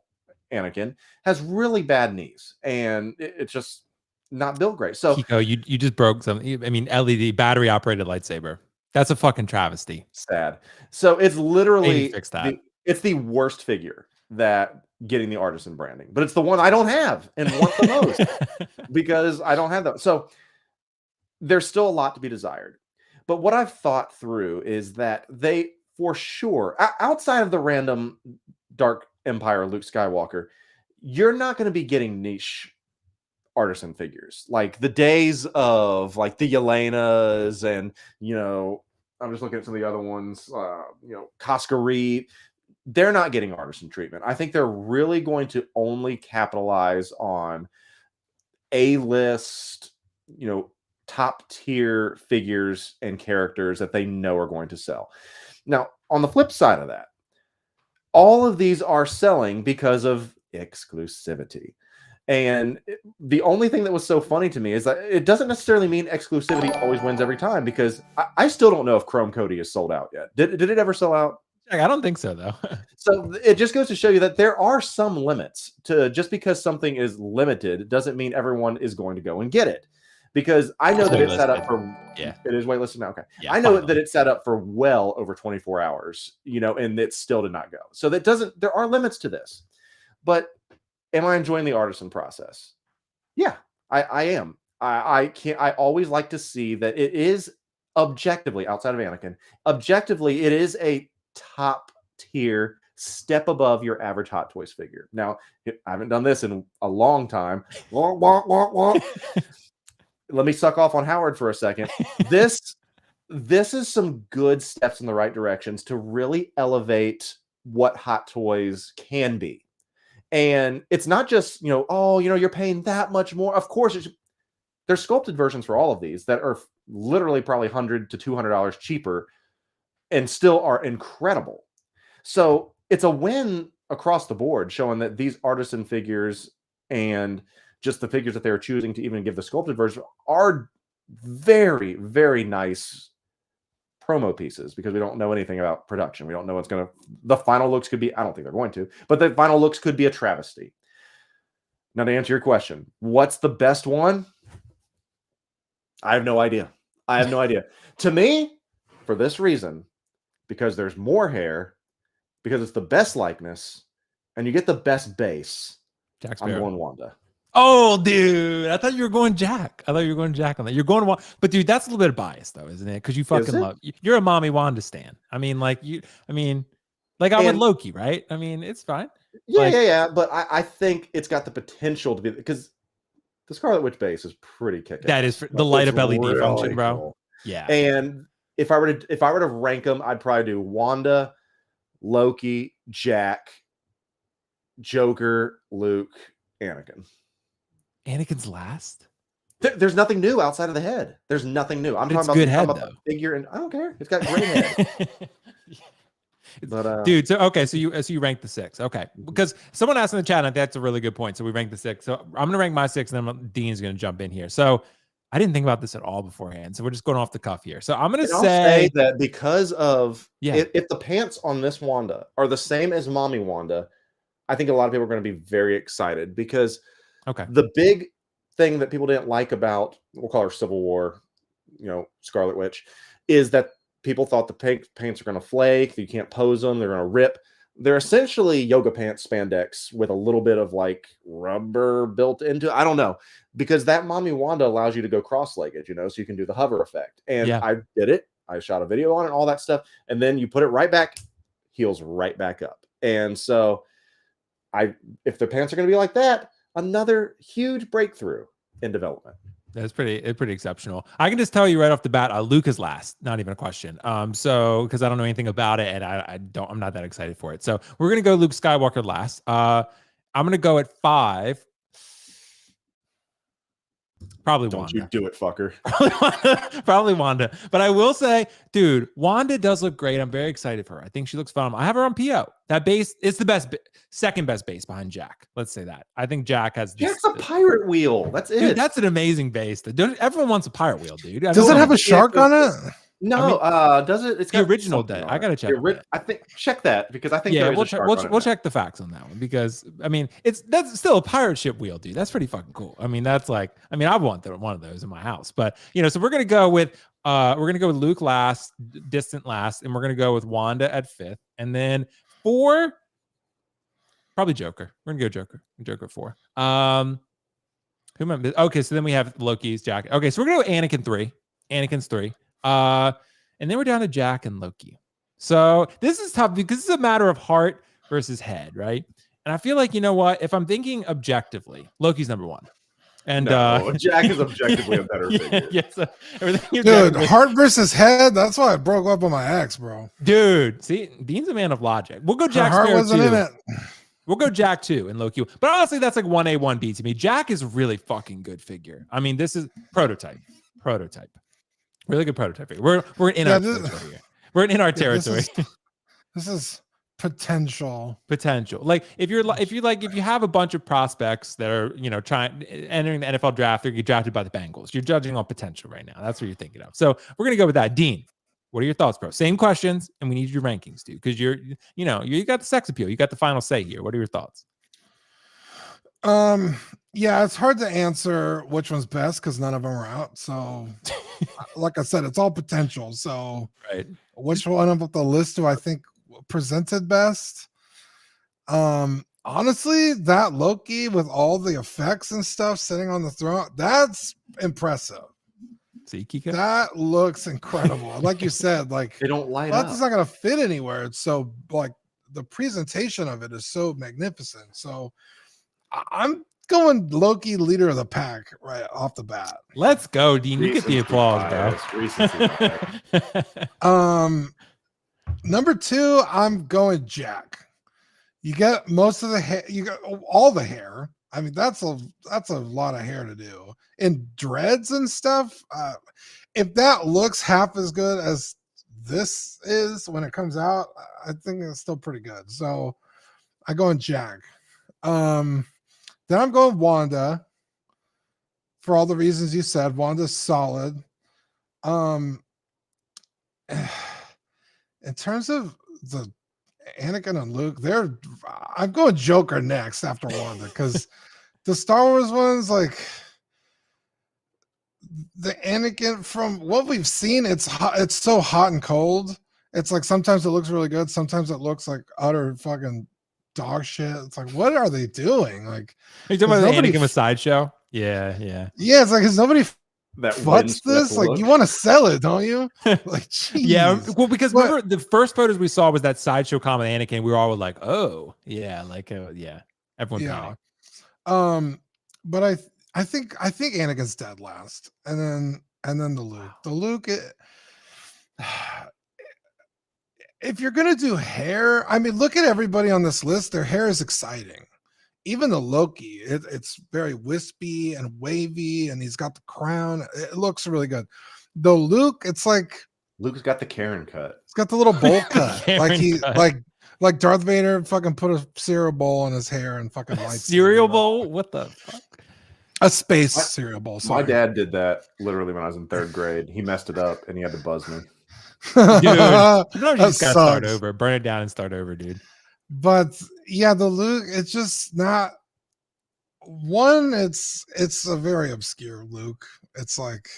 B: Anakin has really bad knees, and it's just not built great. So
A: Keco, you just broke something. I mean, LED battery operated lightsaber. That's a fucking travesty.
B: sad. So it's
A: They need
B: literally
A: to fix that.
B: it's the worst figure that getting the Artisan branding, but it's the one I don't have and want the most because I don't have that. So there's still a lot to be desired. But what I've thought through is that they, for sure, outside of the random Dark Empire Luke Skywalker, you're not going to be getting niche Artisan figures. Like the days of like the Yelenas and, I'm just looking at some of the other ones, Cascaree, they're not getting Artisan treatment. I think they're really going to only capitalize on A-list, top tier figures and characters that they know are going to sell. Now, on the flip side of that, all of these are selling because of exclusivity. And the only thing that was so funny to me is that it doesn't necessarily mean exclusivity always wins every time, because I still don't know if Chrome Cody is sold out yet. Did it ever sell out?
A: I don't think so, though.
B: So it just goes to show you that there are some limits to just because something is limited doesn't mean everyone is going to go and get it. Because I know that it's set up for, it is waitlisted now. Okay. Yeah, I know that it's set up for well over 24 hours, and it still did not go. So there are limits to this. But am I enjoying the Artisan process? Yeah, I am. I always like to see that it is objectively, outside of Anakin, objectively, it is a top tier, step above your average Hot Toys figure. Now, I haven't done this in a long time. Let me suck off on Howard for a second. This is some good steps in the right directions to really elevate what Hot Toys can be. And it's not just, you're paying that much more. Of course, there's sculpted versions for all of these that are literally probably $100 to $200 cheaper and still are incredible. So it's a win across the board, showing that these Artisan figures and just the figures that they're choosing to even give the sculpted version are very, very nice promo pieces, because we don't know anything about production. We don't know the final looks could be, I don't think they're going to, but the final looks could be a travesty. Now, to answer your question, what's the best one? I have no idea. To me, for this reason, because there's more hair, because it's the best likeness, and you get the best base, I'm going Wanda.
A: Oh, dude, I thought you were going Jack. I thought you were going Jack on that. You're going Wanda, but dude, that's a little bit of bias, though, isn't it? Because you fucking love. You're a mommy Wanda stan. I mean, like I'm with Loki, right? I mean, it's fine.
B: Yeah. But I think it's got the potential to be, because the Scarlet Witch base is pretty kick-ass.
A: That is the light up LED
B: really
A: function, bro.
B: Cool.
A: Yeah.
B: And if I were to rank them, I'd probably do Wanda, Loki, Jack, Joker, Luke, Anakin.
A: Anakin's last?
B: There's nothing new outside of the head. There's nothing new. I'm talking about the figure, and I don't care. It's got great head. But
A: dude, so you rank the 6. Okay. Because someone asked in the chat, and that's a really good point. So we rank the 6. So I'm gonna rank my 6, and then Dean's gonna jump in here. So I didn't think about this at all beforehand. So we're just going off the cuff here. So I'm gonna say
B: that because of if the pants on this Wanda are the same as Mommy Wanda, I think a lot of people are going to be very excited, because the big thing that people didn't like about, we'll call her Civil War, Scarlet Witch, is that people thought the pants are going to flake, you can't pose them, they're going to rip. They're essentially yoga pants spandex with a little bit of like rubber built into, I don't know, because that Mommy Wanda allows you to go cross-legged, so you can do the hover effect. And I did it. I shot a video on it, all that stuff. And then you put it right back, heels right back up. And so if the pants are going to be like that, another huge breakthrough in development.
A: That's pretty exceptional. I can just tell you right off the bat, Luke is last, not even a question. So because I don't know anything about it, and I'm not that excited for it. So we're gonna go Luke Skywalker last. I'm gonna go at 5. Probably
B: Don't
A: Wanda.
B: you do it, fucker.
A: Probably Wanda. But I will say, dude, Wanda does look great. I'm very excited for her. I think she looks phenomenal. I have her on PO. That base, it's the best, second best base behind Jack. Let's say that. I think Jack has.
B: Jack's a pirate wheel. That's it.
A: Dude, that's an amazing base. Everyone wants a pirate wheel, dude.
C: Does it have a shark on it?
B: No, does it? It's
A: the original day. I gotta check.
B: I think check that because I think
A: we'll check the facts on that one because I mean that's still a pirate ship wheel, dude. That's pretty fucking cool. I mean I want one of those in my house. But so we're gonna go with Luke last, distant last, and we're gonna go with Wanda at 5th, and then 4 probably Joker. We're gonna go Joker 4. Who am I? Okay, so then we have Loki's jacket. Okay, so we're gonna go Anakin 3. Anakin's 3. And then we're down to Jack and Loki. So this is tough because this is a matter of heart versus head, right? And I feel like, you know what? If I'm thinking objectively, Loki's number 1. And
B: Jack is objectively a better figure.
A: Yes,
C: dude, heart versus head. That's why I broke up with my ex, bro.
A: Dude, see, Dean's a man of logic. We'll go Jack.
C: Heart wasn't in it.
A: We'll go Jack 2 and Loki. But honestly, that's like 1A, 1B to me. Jack is a really fucking good figure. I mean, this is prototype. Really good prototype figure. We're in our territory here. We're in our territory.
C: This is potential.
A: Like if you have a bunch of prospects that are entering the NFL draft, they're getting drafted by the Bengals. You're judging on potential right now. That's what you're thinking of. So we're gonna go with that. Dean, what are your thoughts, bro? Same questions, and we need your rankings, dude, because you got the sex appeal. You got the final say here. What are your thoughts?
C: Yeah, it's hard to answer which one's best because none of them are out. So, like I said, it's all potential. So,
A: right,
C: which one of the list do I think presented best? Honestly, that Loki with all the effects and stuff sitting on the throne, that's impressive.
A: See, Keco?
C: That looks incredible. Like you said, like
B: they don't light up.
C: That's not gonna fit anywhere. It's so like the presentation of it is so magnificent. So I'm going Loki, leader of the pack, right off the bat.
A: Let's go, Dean. You get the applause,
C: bro. Number 2, I'm going Jack. You get most of the hair. You got all the hair. I mean, that's a lot of hair to do. And dreads and stuff. If that looks half as good as this is when it comes out, I think it's still pretty good. So I go in Jack. Then I'm going Wanda for all the reasons you said. Wanda's solid. In terms of the Anakin and Luke, I'm going Joker next after Wanda because the Star Wars ones, like the Anakin, from what we've seen, it's so hot and cold. It's like sometimes it looks really good, sometimes it looks like utter fucking dog shit. It's like, what are they doing? Like,
A: are you talking about the Anakin with Sideshow? Yeah.
C: It's like, has nobody
B: that
C: what's this? Like, you want to sell it, don't you? Like, geez.
A: Yeah. Well, because remember the first photos we saw was that Sideshow comic Anakin. We were all like, oh yeah, like yeah. Everyone panicked.
C: But I think Anakin's dead last, and then the Luke. The Luke. If you're gonna do hair, I mean, look at everybody on this list. Their hair is exciting. Even the Loki, it's very wispy and wavy, and he's got the crown. It looks really good. The Luke, it's like
B: Luke's got the Karen cut.
C: He's got the little bowl cut, like Darth Vader fucking put a cereal bowl in his hair and fucking lights.
A: Cereal bowl? What the fuck?
C: A space cereal bowl. Sorry.
B: My dad did that literally when I was in 3rd grade. He messed it up and he had to buzz me.
A: Dude, you just gotta start over, burn it down and start over, dude.
C: But yeah, the Luke, it's just not one. It's a very obscure Luke. It's like,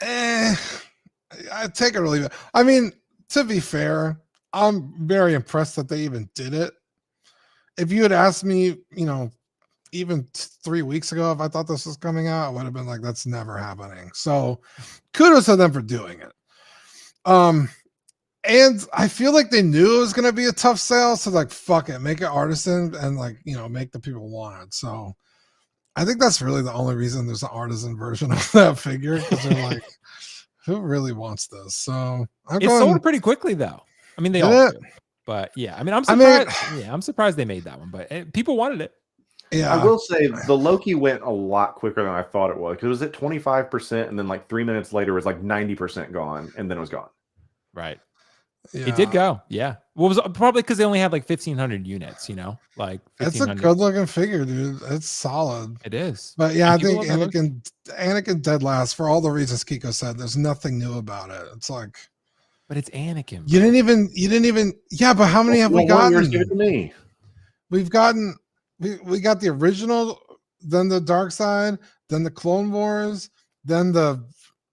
C: I take it or leave it. I mean, to be fair, I'm very impressed that they even did it. If you had asked me, even 3 weeks ago, if I thought this was coming out, I would have been like, that's never happening. So kudos to them for doing it. And I feel like they knew it was going to be a tough sale. So like, fuck it, make it Artisan and like, make the people want it. So I think that's really the only reason there's an Artisan version of that figure. Because they're like, who really wants this? So
A: sold pretty quickly though. I mean, they all do. But yeah, I mean, I'm surprised. I'm surprised they made that one, but people wanted it.
C: Yeah,
B: I will say the Loki went a lot quicker than I thought it was, because it was at 25%, and then like 3 minutes later it was like 90% gone, and then it was gone.
A: Right.
C: yeah.
A: It did go. Yeah. Well, it was probably because they only had like 1,500 units, you know, like
C: It's a
A: 1,500.
C: good looking figure, dude. It's solid.
A: It is.
C: But yeah,
A: And
C: I
A: people
C: think
A: love that Loki.
C: Anakin dead last for all the reasons Keco said. There's nothing new about it. It's like
A: But it's Anakin.
C: you didn't even yeah, but how many have we gotten?
B: Give it to me.
C: We've gotten we got the original, then the Dark Side, then the Clone Wars, then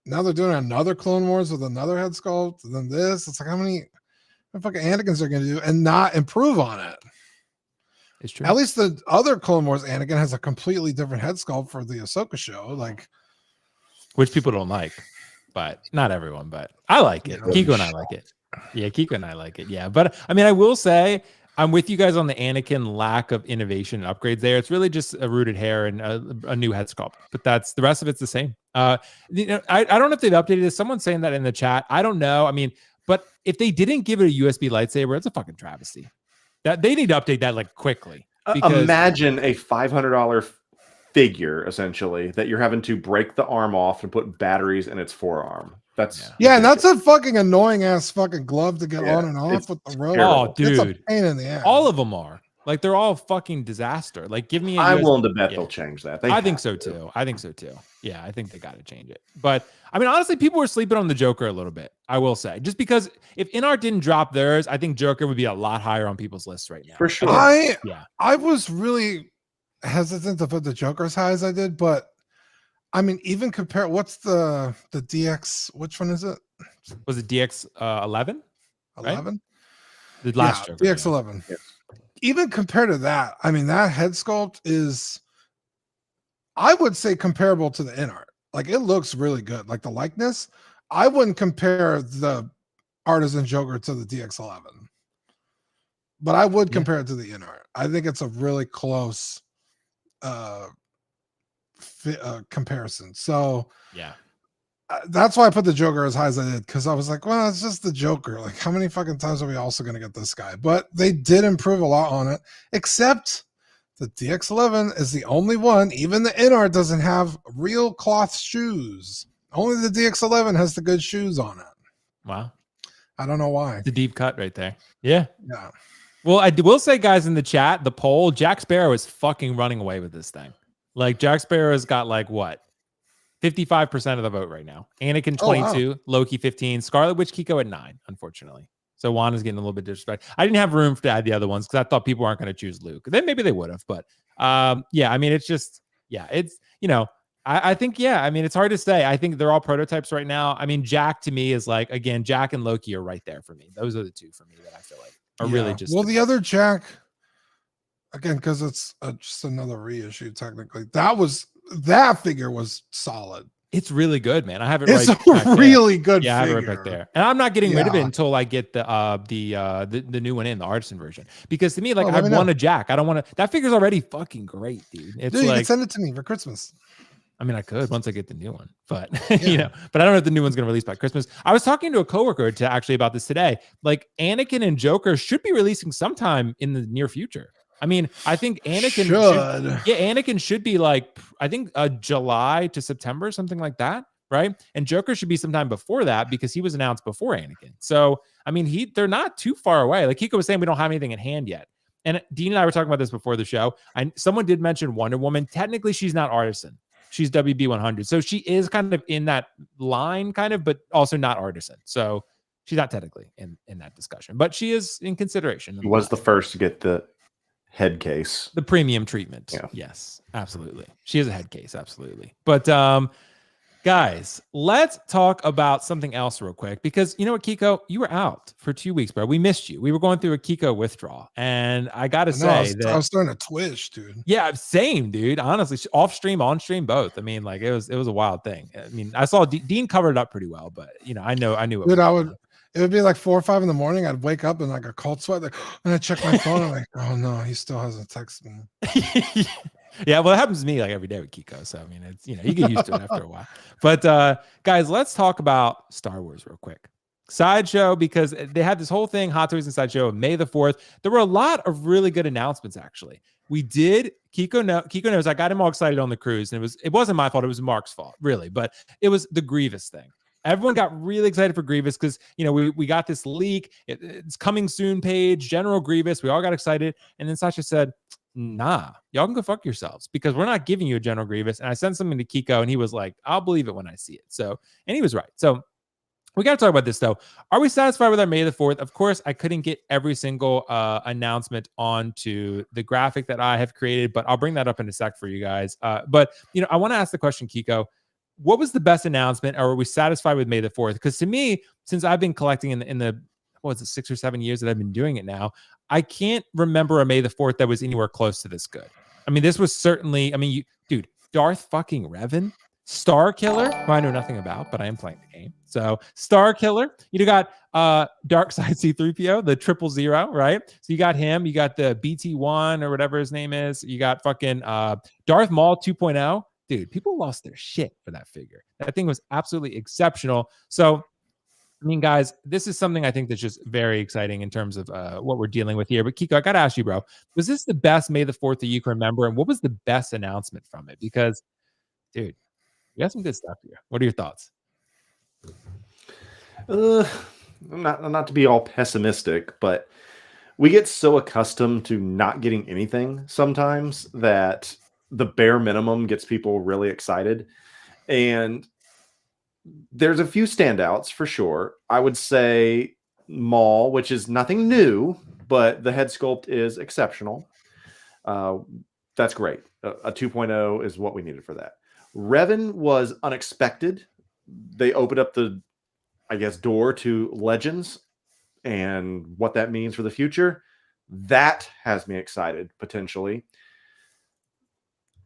C: now they're doing another Clone Wars with another head sculpt, then this. It's like how many fucking Anakins are gonna do and not improve on it?
A: It's true.
C: At least the other Clone Wars Anakin has a completely different head sculpt for the Ahsoka show. Like,
A: Which people don't like, but not everyone. But I like it.
C: Yeah.
A: Kiko and I like it. Yeah, Kiko and I like it. Yeah, but I mean, I will say I'm with you guys on the Anakin lack of innovation and upgrades there. It's really just a rooted hair and a new head sculpt, but that's the rest of it's the same. You know, I don't know if they've updated this. Someone's saying that in the chat. I don't know. I mean, but if they didn't give it a USB lightsaber, it's a fucking travesty. That they need to update that like quickly. Because
B: Imagine a $500 figure essentially that you're having to break the arm off and put batteries in its forearm. That's
C: yeah, and that's a fucking annoying ass fucking glove to get
B: Yeah,
C: on and off
B: it's
C: with the rope.
A: Oh,
C: It's a
A: dude.
C: pain in the ass.
A: all of them are. Like they're all fucking disaster. Like give me a
B: I'm
A: USB
B: willing to bet
A: yeah.
B: they'll change that.
A: I think so too. I think so too. Yeah, I think they got to change it. But I mean, honestly, people were sleeping on the Joker a little bit. I will say, just because if InArt didn't drop theirs, I think Joker would be a lot higher on people's lists right now.
B: For sure.
C: I was really hesitant to put the Joker as high as I did, but I mean, even compare what's the DX? Which one is it?
A: Was it DX 11?
C: 11.
A: The last Joker.
C: DX 11.
B: Yeah.
C: Even compared to that, I mean, that head sculpt is, I would say, comparable to the InArt. Like it looks really good. Like the likeness, I wouldn't compare the Artisan Joker to the DX11, but I would compare it to the InArt. I think it's a really close comparison. So
A: Yeah.
C: that's why I put the Joker as high as I did, because I was like, well, it's just the Joker. Like, how many fucking times are we also going to get this guy? But they did improve a lot on it, except the DX11 is the only one. Even the InArt doesn't have real cloth shoes. Only the DX11 has the good shoes on it.
A: Wow.
C: I don't know why.
A: The deep cut right there. Yeah.
C: Yeah.
A: Well, I will say, guys, in the chat, the poll, Jack Sparrow is fucking running away with this thing. Like Jack Sparrow's got like what? 55% of the vote right now. Anakin 22,
C: wow.
A: Loki 15, Scarlet Witch Keco at 9, unfortunately. So Juan is getting a little bit disrespect. I didn't have room to add the other ones because I thought people aren't going to choose Luke. Then maybe they would have, but yeah, I mean, it's just, yeah, it's, you know, I think, yeah, I mean, it's hard to say. I think they're all prototypes right now. I mean, Jack to me is like, again, Jack and Loki are right there for me. Those are the two for me that I feel like are really just.
C: Well, the other Jack, again, because it's just another reissue, technically. That figure was solid.
A: It's really good, man. I have it
C: It's
A: right.
C: a really good
A: yeah, I have
C: figure.
A: it right back there. And I'm not getting rid of it
C: Yeah.
A: until I get the new one in the Artisan version. Because to me, like
C: Oh,
A: I
C: let me know.
A: want a Jack. I don't want to. That figure's already fucking great, dude. It's
C: Dude, you
A: like
C: can send it to me for Christmas.
A: I mean, I could once I get the new one, but
C: Yeah.
A: you know, but I don't know if the new one's going to release by Christmas. I was talking to a coworker actually about this today. Like Anakin and Joker should be releasing sometime in the near future. I mean, I think Anakin Anakin should be like, I think July to September, something like that, right? And Joker should be sometime before that because he was announced before Anakin. So, I mean, they're not too far away. Like Keco was saying, we don't have anything in hand yet. And Dean and I were talking about this before the show. Someone did mention Wonder Woman. Technically, she's not Artisan. She's WB 100. So she is kind of in that line, kind of, but also not Artisan. So she's not technically in that discussion, but she is in consideration.
B: He was the first to get the head case.
A: The premium treatment.
B: Yeah.
A: Yes, absolutely. She is a head case. Absolutely. But guys, let's talk about something else real quick, because you know what, Keco, you were out for 2 weeks, bro. We missed you. We were going through a Keco withdrawal, and I gotta say
C: I was starting to twitch, dude.
A: Yeah, same, dude. Honestly, off stream, on stream, both. I mean, like it was a wild thing. I mean, I saw Dean covered it up pretty well, but you know, I knew it.
C: Dude, it would be like 4 or 5 in the morning. I'd wake up in like a cold sweat, like, and I check my phone. I'm like, oh no, he still hasn't texted me.
A: Yeah, well, it happens to me like every day with Keco. So I mean, it's, you know, you get used to it after a while. But guys, let's talk about Star Wars real quick. Sideshow, because they had this whole thing, Hot Toys and Sideshow, May the 4th. There were a lot of really good announcements, actually. We did. Kiko knows I got him all excited on the cruise, and it wasn't my fault. It was Mark's fault, really. But it was the Grievous thing. Everyone got really excited for Grievous because, you know, we got this leak. It's coming soon page, General Grievous. We all got excited. And then Sasha said, nah, y'all can go fuck yourselves because we're not giving you a General Grievous. And I sent something to Kiko, and he was like, I'll believe it when I see it. So, and he was right. So we got to talk about this, though. Are we satisfied with our May the 4th? Of course, I couldn't get every single announcement onto the graphic that I have created, but I'll bring that up in a sec for you guys. But, you know, I want to ask the question, Kiko, what was the best announcement, or are we satisfied with May the 4th? Because to me, since I've been collecting in the what was it, 6 or 7 years that I've been doing it now, I can't remember a May the 4th that was anywhere close to this good. I mean, this was certainly, I mean, dude, Darth fucking Revan, Star Killer, who I know nothing about, but I am playing the game. So Star Killer, you got Darkseid C-3PO, the 000, right? So you got him, you got the BT-1 or whatever his name is. You got fucking Darth Maul 2.0. Dude, people lost their shit for that figure. That thing was absolutely exceptional. So, I mean, guys, this is something I think that's just very exciting in terms of what we're dealing with here. But Kiko, I got to ask you, bro, was this the best May the 4th that you can remember? And what was the best announcement from it? Because, dude, we got some good stuff here. What are your thoughts?
B: Not to be all pessimistic, but we get so accustomed to not getting anything sometimes that the bare minimum gets people really excited. And there's a few standouts for sure. I would say Maul, which is nothing new, but the head sculpt is exceptional. That's great. A 2.0 is what we needed for that. Revan was unexpected. They opened up the, I guess, door to Legends and what that means for the future. That has me excited, potentially.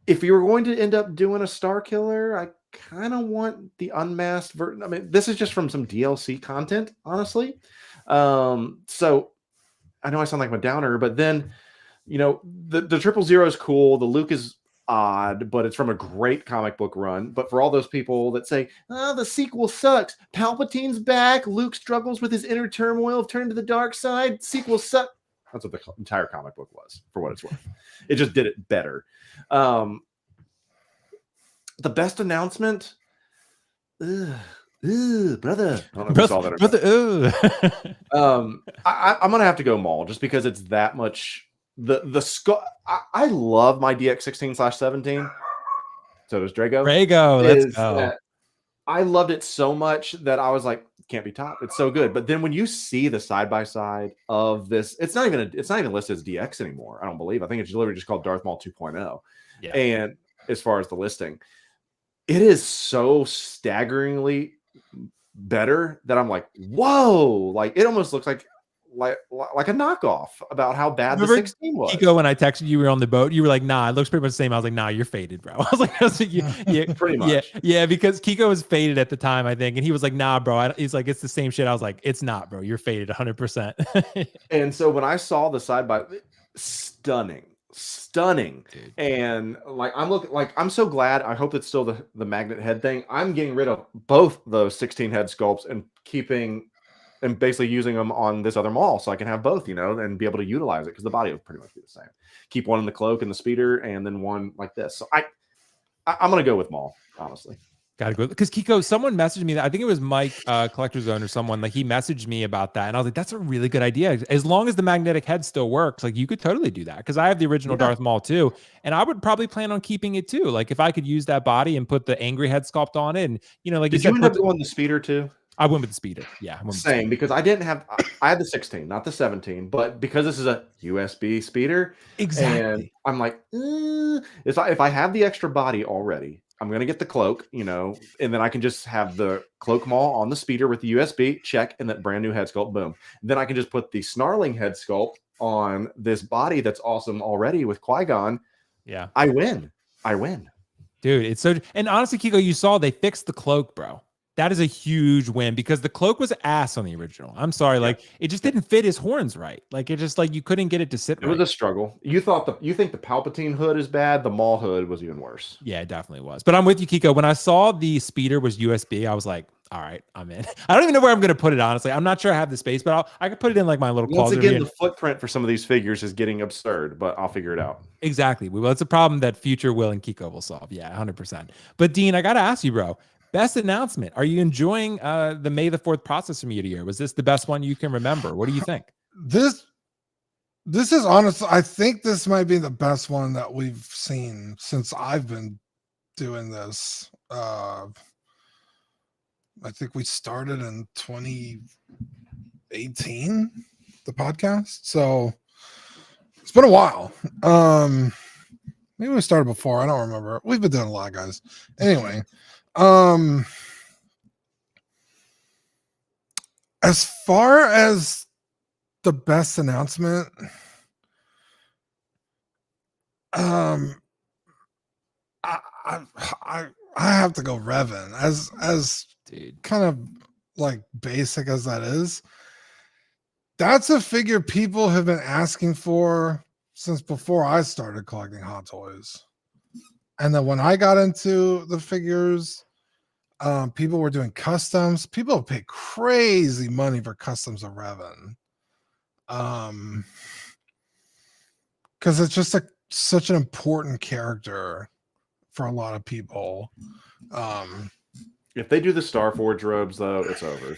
B: If you were going to end up doing a Star Killer, I kind of want the unmasked version. I mean, this is just from some DLC content, honestly. So I know I sound like a downer, but then, you know, the 000 is cool. The Luke is odd, but it's from a great comic book run. But for all those people that say, oh, the sequel sucks, Palpatine's back, Luke struggles with his inner turmoil of turning to the dark side, sequel sucks. That's what the entire comic book was, for what it's worth. It just did it better. The best announcement, brother. I don't know if you saw that or not. I'm gonna have to go Maul just because it's that much. The skull. I love my DX16/17. So does Drago.
A: Let's go.
B: I loved it so much that I was like, can't be topped. It's so good. But then when you see the side by side of this, it's not even listed as DX anymore. I don't believe. I think it's literally just called Darth Maul 2.0. Yeah. And as far as the listing, it is so staggeringly better that I'm like, whoa! Like it almost looks like a knockoff about how bad the 16 was.
A: Kiko, when I texted you, were on the boat. You were like, "Nah, it looks pretty much the same." I was like, "Nah, you're faded, bro." I was like, "Yeah,
B: pretty much."
A: Yeah, because Kiko was faded at the time, I think, and he was like, "Nah, bro." He's like, "It's the same shit." I was like, "It's not, bro. You're faded 100%."
B: And so when I saw the side by, stunning. Dude. And like I'm so glad. I hope it's still the magnet head thing. I'm getting rid of both those 16 head sculpts and keeping and basically using them on this other Maul so I can have both, you know, and be able to utilize it because the body will pretty much be the same. Keep one in the cloak and the speeder and then one like this. So I'm gonna go with Maul, honestly.
A: Gotta go, because Kiko, someone messaged me that, I think it was Mike, Collector Zone or someone, like he messaged me about that, and I was like, that's a really good idea. As long as the magnetic head still works, like you could totally do that. Because I have the original Darth Maul too, and I would probably plan on keeping it too. Like if I could use that body and put the angry head sculpt on it, and you know, like
B: did you end up going the speeder too?
A: I went with the speeder. Yeah,
B: same, because I didn't have. I had the 16, not the 17, but because this is a USB speeder,
A: exactly.
B: And I'm like, if I have the extra body already, I'm gonna get the cloak, you know, and then I can just have the cloak Maul on the speeder with the USB, check, and that brand new head sculpt, boom. Then I can just put the snarling head sculpt on this body that's awesome already with Qui-Gon.
A: Yeah,
B: I win,
A: dude. It's so. And honestly, Kiko, you saw they fixed the cloak, bro. That is a huge win because the cloak was ass on the original. I'm sorry, like it just didn't fit his horns right. Like it just like you couldn't get it to sit.
B: It was a struggle. You think the Palpatine hood is bad? The Maul hood was even worse.
A: Yeah, it definitely was. But I'm with you, Kiko. When I saw the speeder was USB, I was like, All right, I'm in. I don't even know where I'm going to put it, honestly. I'm not sure I have the space, but I could put it in like my little
B: Once
A: closet.
B: again,
A: here.
B: the footprint for some of these figures is getting absurd, but I'll figure it out.
A: Exactly. Well, it's a problem that future Will and Keco will solve. Yeah, 100%. But Dean, I got to ask you, bro, best announcement. Are you enjoying the May the 4th processor meteor? Was this the best one you can remember? What do you think?
C: This is honestly, I think this might be the best one that we've seen since I've been doing this. I think we started in 2018, the podcast. So it's been a while. Maybe we started before. I don't remember. We've been doing a lot, guys. Anyway, as far as the best announcement, I have to go Revan as
A: Dude,
C: kind of like basic as that is. That's a figure people have been asking for since before I started collecting Hot Toys. And then when I got into the figures, people were doing customs. People have paid crazy money for customs of Revan. Because it's just such an important character for a lot of people.
B: If they do the Starforge robes, though, it's over.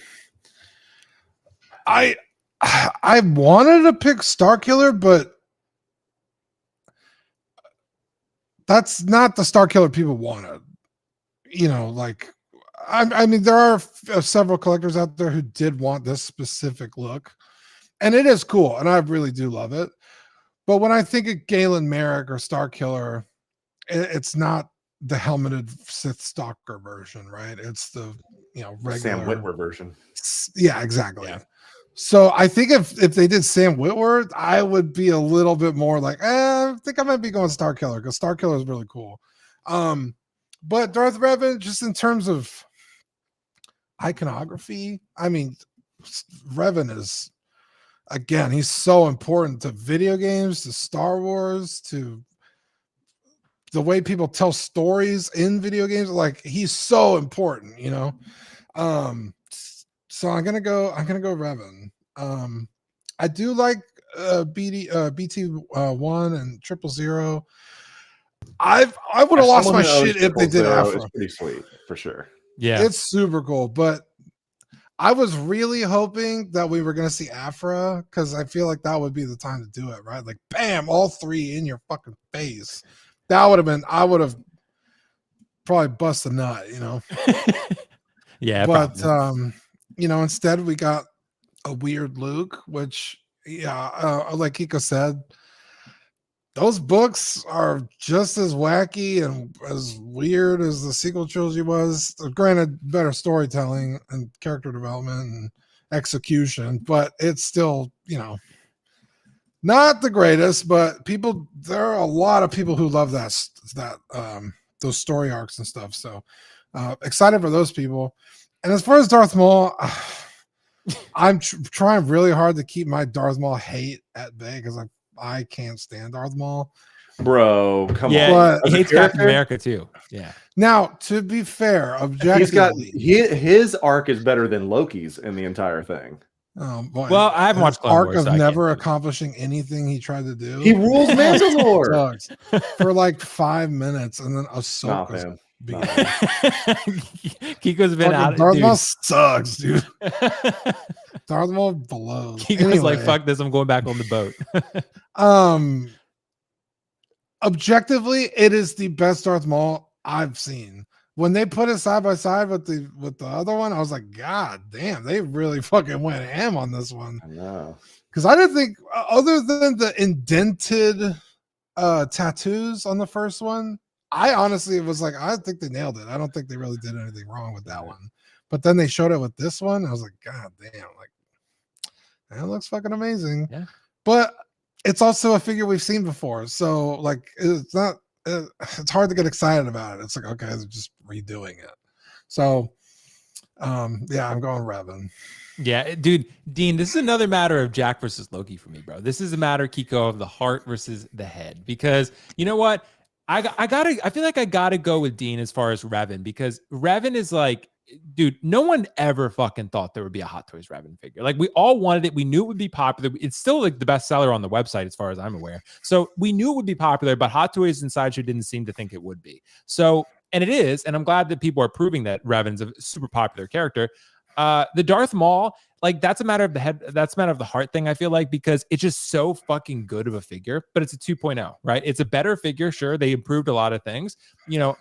C: I wanted to pick Starkiller, but that's not the Starkiller people wanted. You know, like I mean, there are several collectors out there who did want this specific look, and it is cool, and I really do love it. But when I think of Galen Merrick or Starkiller, it's not the helmeted Sith Stalker version, right? It's the regular
B: Sam Witwer version.
C: Yeah, exactly.
A: Yeah.
C: So I think if they did Sam Witwer, I would be a little bit more like, I think I might be going Starkiller because Starkiller is really cool. But Darth Revan, just in terms of iconography, I mean, Revan is, again, he's so important to video games, to Star Wars, to the way people tell stories in video games. Like, he's so important, So I'm gonna go Revan. I do like BT1 and 000. I would have lost my shit if they did Afro.
B: It's pretty sweet for sure.
A: yeah,
C: It's super cool, but I was really hoping that we were gonna see Afra because I feel like that would be the time to do it, right? Like, bam, all three in your fucking face. That would have been. I would have probably bust a nut,
A: yeah.
C: But
A: probably.
C: instead we got a weird Luke, which like Keco said, those books are just as wacky and as weird as the sequel trilogy was. Granted, better storytelling and character development and execution, but it's still, not the greatest. But there are a lot of people who love those story arcs and stuff. So excited for those people. And as far as Darth Maul, I'm trying really hard to keep my Darth Maul hate at bay because I can't stand Darth Maul.
B: Bro, come
A: Yeah,
B: on.
A: he hates Captain America too. Yeah.
C: Now, to be fair, objectively,
B: his arc is better than Loki's in the entire thing.
C: Boy,
A: Well, I haven't watched Clone
C: arc
A: Wars,
C: of
A: so I
C: never
A: can't.
C: accomplishing anything he tried to do.
B: He rules Mandalore.
C: For like 5 minutes, and then Ahsoka's
B: man.
C: beginning.
A: Kiko's been out.
C: Darth
A: Dude.
C: Maul sucks, dude. Darth Maul blows.
A: Kiko's like, fuck this, I'm going back on the boat.
C: Objectively, it is the best Darth Maul I've seen. When they put it side by side with the other one, I was like, God damn, they really fucking went ham on this one.
B: I know.
C: Because I didn't think, other than the indented tattoos on the first one, I honestly was like, I think they nailed it. I don't think they really did anything wrong with that one. But then they showed it with this one. I was like, God damn, like, that looks fucking amazing.
A: Yeah.
C: But it's also a figure we've seen before. So, like, it's not, it's hard to get excited about it. It's like, okay, they're just redoing it. So, yeah, I'm going Revan.
A: Yeah, dude, Dean, this is another matter of Jack versus Loki for me, bro. This is a matter, Keco, of the heart versus the head. Because you know what? I feel like I gotta go with Dean as far as Revan, because Revan is like, dude, no one ever fucking thought there would be a Hot Toys Revan figure. Like we all wanted it. We knew it would be popular. It's still like the best seller on the website as far as I'm aware. So we knew it would be popular, but Hot Toys and Sideshow didn't seem to think it would be. So, and it is, and I'm glad that people are proving that Revan's a super popular character. The Darth Maul, like that's a matter of the head, that's a matter of the heart thing, I feel like, because it's just so fucking good of a figure, but it's a 2.0, right? It's a better figure. Sure, they improved a lot of things,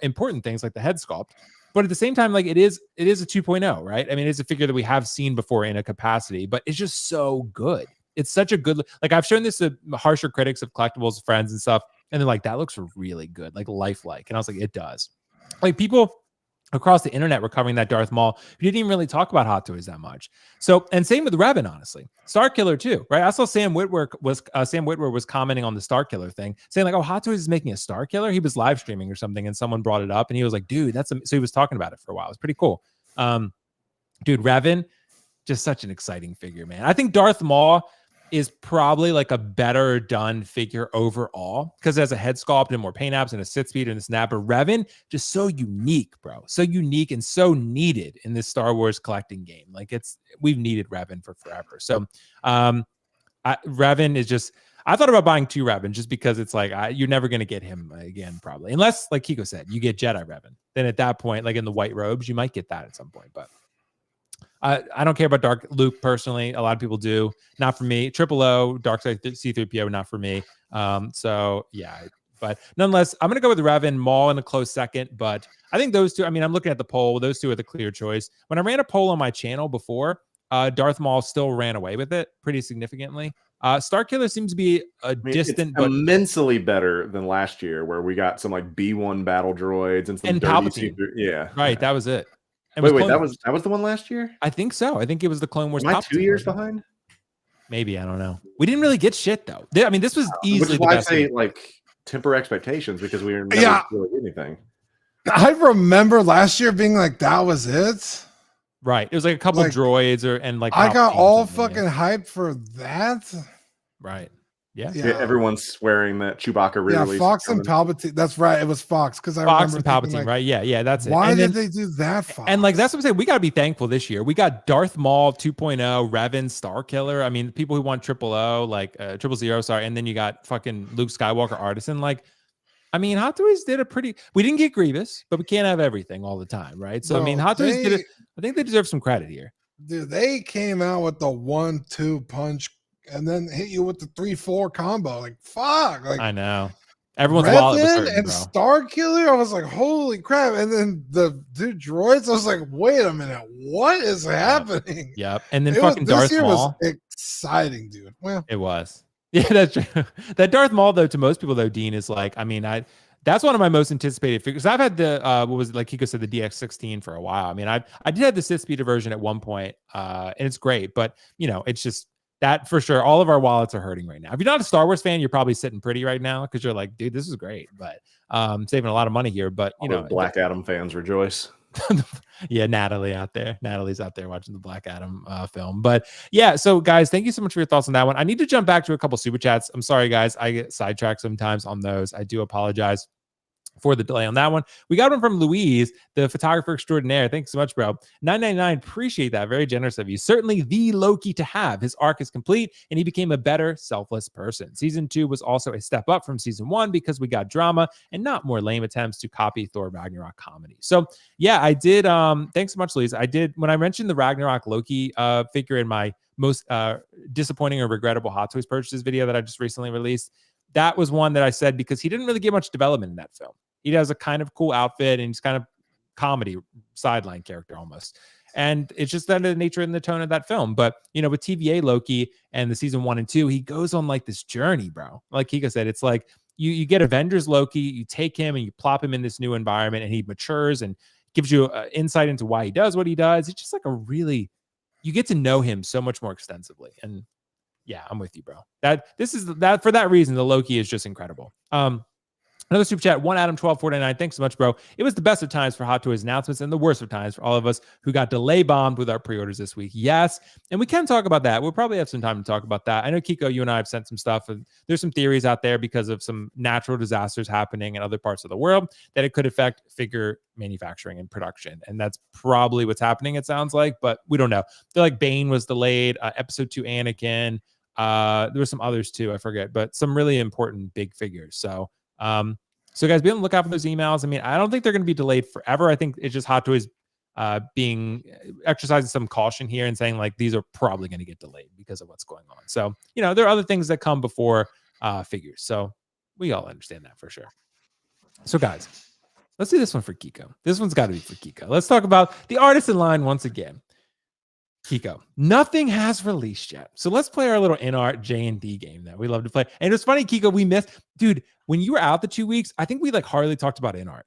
A: important things like the head sculpt. But at the same time, like it is a 2.0, right? I mean, it's a figure that we have seen before in a capacity, but it's just so good. It's such a good, like I've shown this to harsher critics of collectibles, friends and stuff, and they're like, that looks really good, like lifelike. And I was like, it does. Like people across the internet were covering that Darth Maul. You didn't even really talk about Hot Toys that much. So, and same with Revan, honestly. Starkiller too, right? I saw Sam Witwer was commenting on the Starkiller thing, saying like, "Oh, Hot Toys is making a Starkiller." He was live streaming or something, and someone brought it up, and he was like, "Dude, so he was talking about it for a while. It was pretty cool." Dude, Revan, just such an exciting figure, man. I think Darth Maul is probably like a better done figure overall because it has a head sculpt and more paint apps and a sit speed and a snap. But Revan, just so unique, bro. So unique and so needed in this Star Wars collecting game. Like we've needed Revan for forever. So Revan is just, I thought about buying 2 Revan just because it's like, you're never going to get him again, probably. Unless, like Keco said, you get Jedi Revan. Then at that point, like in the white robes, you might get that at some point. But I don't care about Dark Luke personally. A lot of people do. Not for me. Triple O, Dark Side C-3PO, not for me. So yeah, but nonetheless, I'm gonna go with Revan, Maul in a close second. But I think those two. I mean, I'm looking at the poll. Those two are the clear choice. When I ran a poll on my channel before, Darth Maul still ran away with it pretty significantly. Starkiller seems to be distant, but
B: immensely better than last year, where we got some like B1 battle droids and some
A: and
B: dirty
A: Palpatine.
B: yeah,
A: right. That was it.
B: Wait, that was the one last year?
A: I think so. I think it was the Clone Wars.
B: Am I 2 years behind?
A: Maybe, I don't know. We didn't really get shit though. I mean, this was easily
B: which is
A: the
B: why
A: best
B: I say
A: thing.
B: like temper expectations because we never really anything.
C: I remember last year being like, that was it.
A: Right. It was like a couple droids and like
C: I got all fucking hyped for that.
A: Right. Yeah.
B: Everyone's swearing that Chewbacca re-release.
C: Yeah, Fox and Palpatine. That's right. It was Fox because I
A: Fox
C: remember
A: and Palpatine,
C: like,
A: right? Yeah, that's it.
C: Why did they do that? Fox?
A: And like that's what I'm saying. We got to be thankful this year. We got Darth Maul 2.0, Revan, Starkiller. I mean, people who want 000, like 000, sorry, and then you got fucking Luke Skywalker, Artisan. Like, I mean, Hot Toys did a pretty. We didn't get Grievous, but we can't have everything all the time, right? So I mean, Hot Toys did it. I think they deserve some credit here.
C: Dude, they came out with the 1-2 punch. And then hit you with the 3-4 combo. Like, fuck. Like,
A: I know. Everyone's wallet was hurting,
C: and
A: bro.
C: Starkiller, I was like, holy crap. And then the 2 droids, I was like, wait a minute. What is happening?
A: Yep. And then fucking Darth Maul.
C: Was exciting, dude. Well,
A: it was. Yeah, that's true. That Darth Maul, though, to most people, though, Dean, is like, I mean, that's one of my most anticipated figures. I've had the what was it, like Keco said, the DX16 for a while. I mean, I did have the Sith Speeder version at one point, and it's great, but it's just that for sure. All of our wallets are hurting right now. If you're not a Star Wars fan, you're probably sitting pretty right now because you're like, dude, this is great, but saving a lot of money here. But
B: Black Adam fans rejoice.
A: Yeah, Natalie's out there watching the Black Adam film. But yeah, so guys, thank you so much for your thoughts on that one. I need to jump back to a couple super chats. I'm sorry, guys, I get sidetracked sometimes on those. I do apologize for the delay on that one. We got one from Louise, the photographer extraordinaire. Thanks so much, bro. 999, appreciate that. Very generous of you. Certainly the Loki to have. His arc is complete, and he became a better, selfless person. Season 2 was also a step up from season 1 because we got drama and not more lame attempts to copy Thor Ragnarok comedy. So yeah, I did. Thanks so much, Louise. I did when I mentioned the Ragnarok Loki figure in my most disappointing or regrettable Hot Toys purchases video that I just recently released. That was one that I said because he didn't really get much development in that film. He has a kind of cool outfit and he's kind of comedy sideline character almost. And it's just that the nature and the tone of that film. But, with TVA Loki and the season 1 and 2, he goes on like this journey, bro. Like Keco said, it's like you get Avengers Loki, you take him and you plop him in this new environment and he matures and gives you insight into why he does what he does. It's just like you get to know him so much more extensively. And yeah, I'm with you, bro. For that reason, the Loki is just incredible. Another super chat, one Adam 1249. Thanks so much, bro. It was the best of times for Hot Toys announcements and the worst of times for all of us who got delay bombed with our pre-orders this week. Yes, and we can talk about that. We'll probably have some time to talk about that. I know, Keco, you and I have sent some stuff, and there's some theories out there because of some natural disasters happening in other parts of the world that it could affect figure manufacturing and production. And that's probably what's happening, it sounds like, but we don't know. They're like Bane was delayed, episode 2 Anakin. There were some others too, I forget, but some really important big figures. So guys, be on the lookout for those emails. I mean, I don't think they're going to be delayed forever. I think it's just Hot Toys being exercising some caution here and saying like these are probably going to get delayed because of what's going on. So, you know, there are other things that come before figures. So we all understand that for sure. So guys, let's do this one for Keco. This one's got to be for Keco. Let's talk about the Artisan line once again. Keco, nothing has released yet. So let's play our little InArt J&D game that we love to play. And it's funny, Keco, we missed, dude, when you were out the 2 weeks, I think we like hardly talked about InArt.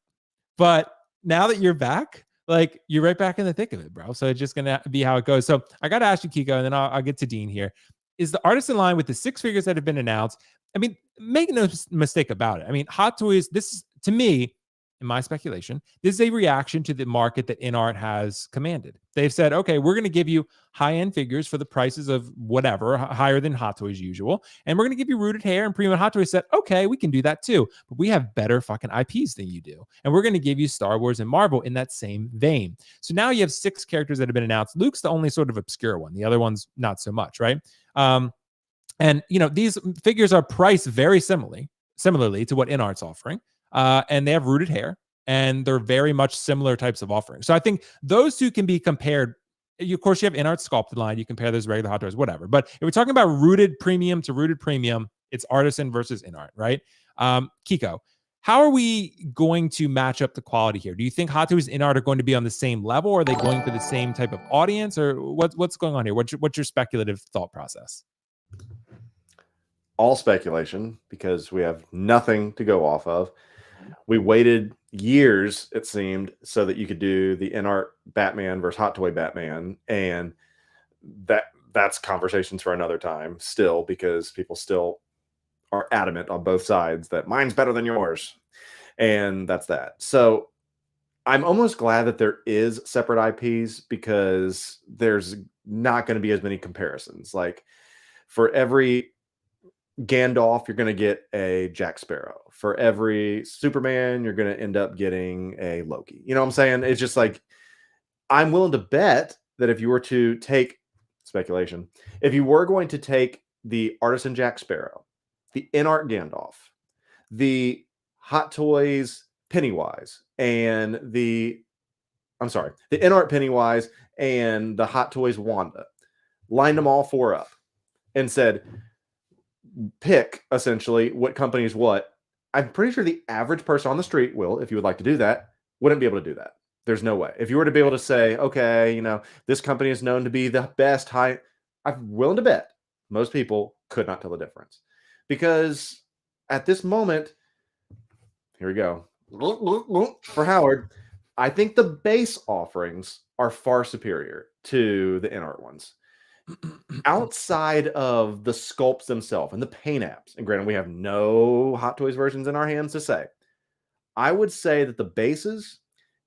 A: But now that you're back, like you're right back in the thick of it, bro. So it's just going to be how it goes. So I got to ask you, Keco, and then I'll get to Dean here. Is the Artisan line with the 6 figures that have been announced? I mean, make no mistake about it. I mean, Hot Toys, this is, to me, in my speculation, this is a reaction to the market that InArt has commanded. They've said, okay, we're going to give you high-end figures for the prices of whatever, higher than Hot Toys usual, and we're going to give you rooted hair. And premium. Hot Toys said, okay, we can do that too, but we have better fucking IPs than you do, and we're going to give you Star Wars and Marvel in that same vein. So now you have 6 characters that have been announced. Luke's the only sort of obscure one. The other one's not so much, right? And you know, these figures are priced very similarly to what InArt's offering. And they have rooted hair, and they're very much similar types of offerings. So I think those two can be compared. Of course, you have InArt sculpted line. You compare those regular Hot Toys, whatever. But if we're talking about rooted premium to rooted premium, it's Artisan versus InArt, right? Keco, how are we going to match up the quality here? Do you think Hot Toys and InArt are going to be on the same level? Or are they going for the same type of audience? Or what's going on here? What's your speculative thought process?
B: All speculation because we have nothing to go off of. We waited years, it seemed, so that you could do the InArt Batman versus Hot Toy Batman, and that's conversations for another time still, because people still are adamant on both sides that mine's better than yours, and that's that. So I'm almost glad that there is separate IPs, because there's not going to be as many comparisons. Like for every Gandalf, you're going to get a Jack Sparrow. For every Superman, you're going to end up getting a Loki. You know what I'm saying? It's just like, I'm willing to bet that if you were to take speculation, if you were going to take the Artisan Jack Sparrow, the InArt Gandalf, the Hot Toys Pennywise, and the InArt Pennywise and the Hot Toys Wanda, lined them all 4 up and said, pick essentially what company is what, I'm pretty sure the average person on the street, Will, if you would like to do that, wouldn't be able to do that. There's no way. If you were to be able to say, okay, you know, this company is known to be the best I'm willing to bet most people could not tell the difference. Because at this moment, here we go. For Howard, I think the base offerings are far superior to the InArt ones. Outside of the sculpts themselves and the paint apps, and granted, we have no Hot Toys versions in our hands to say, I would say that the bases,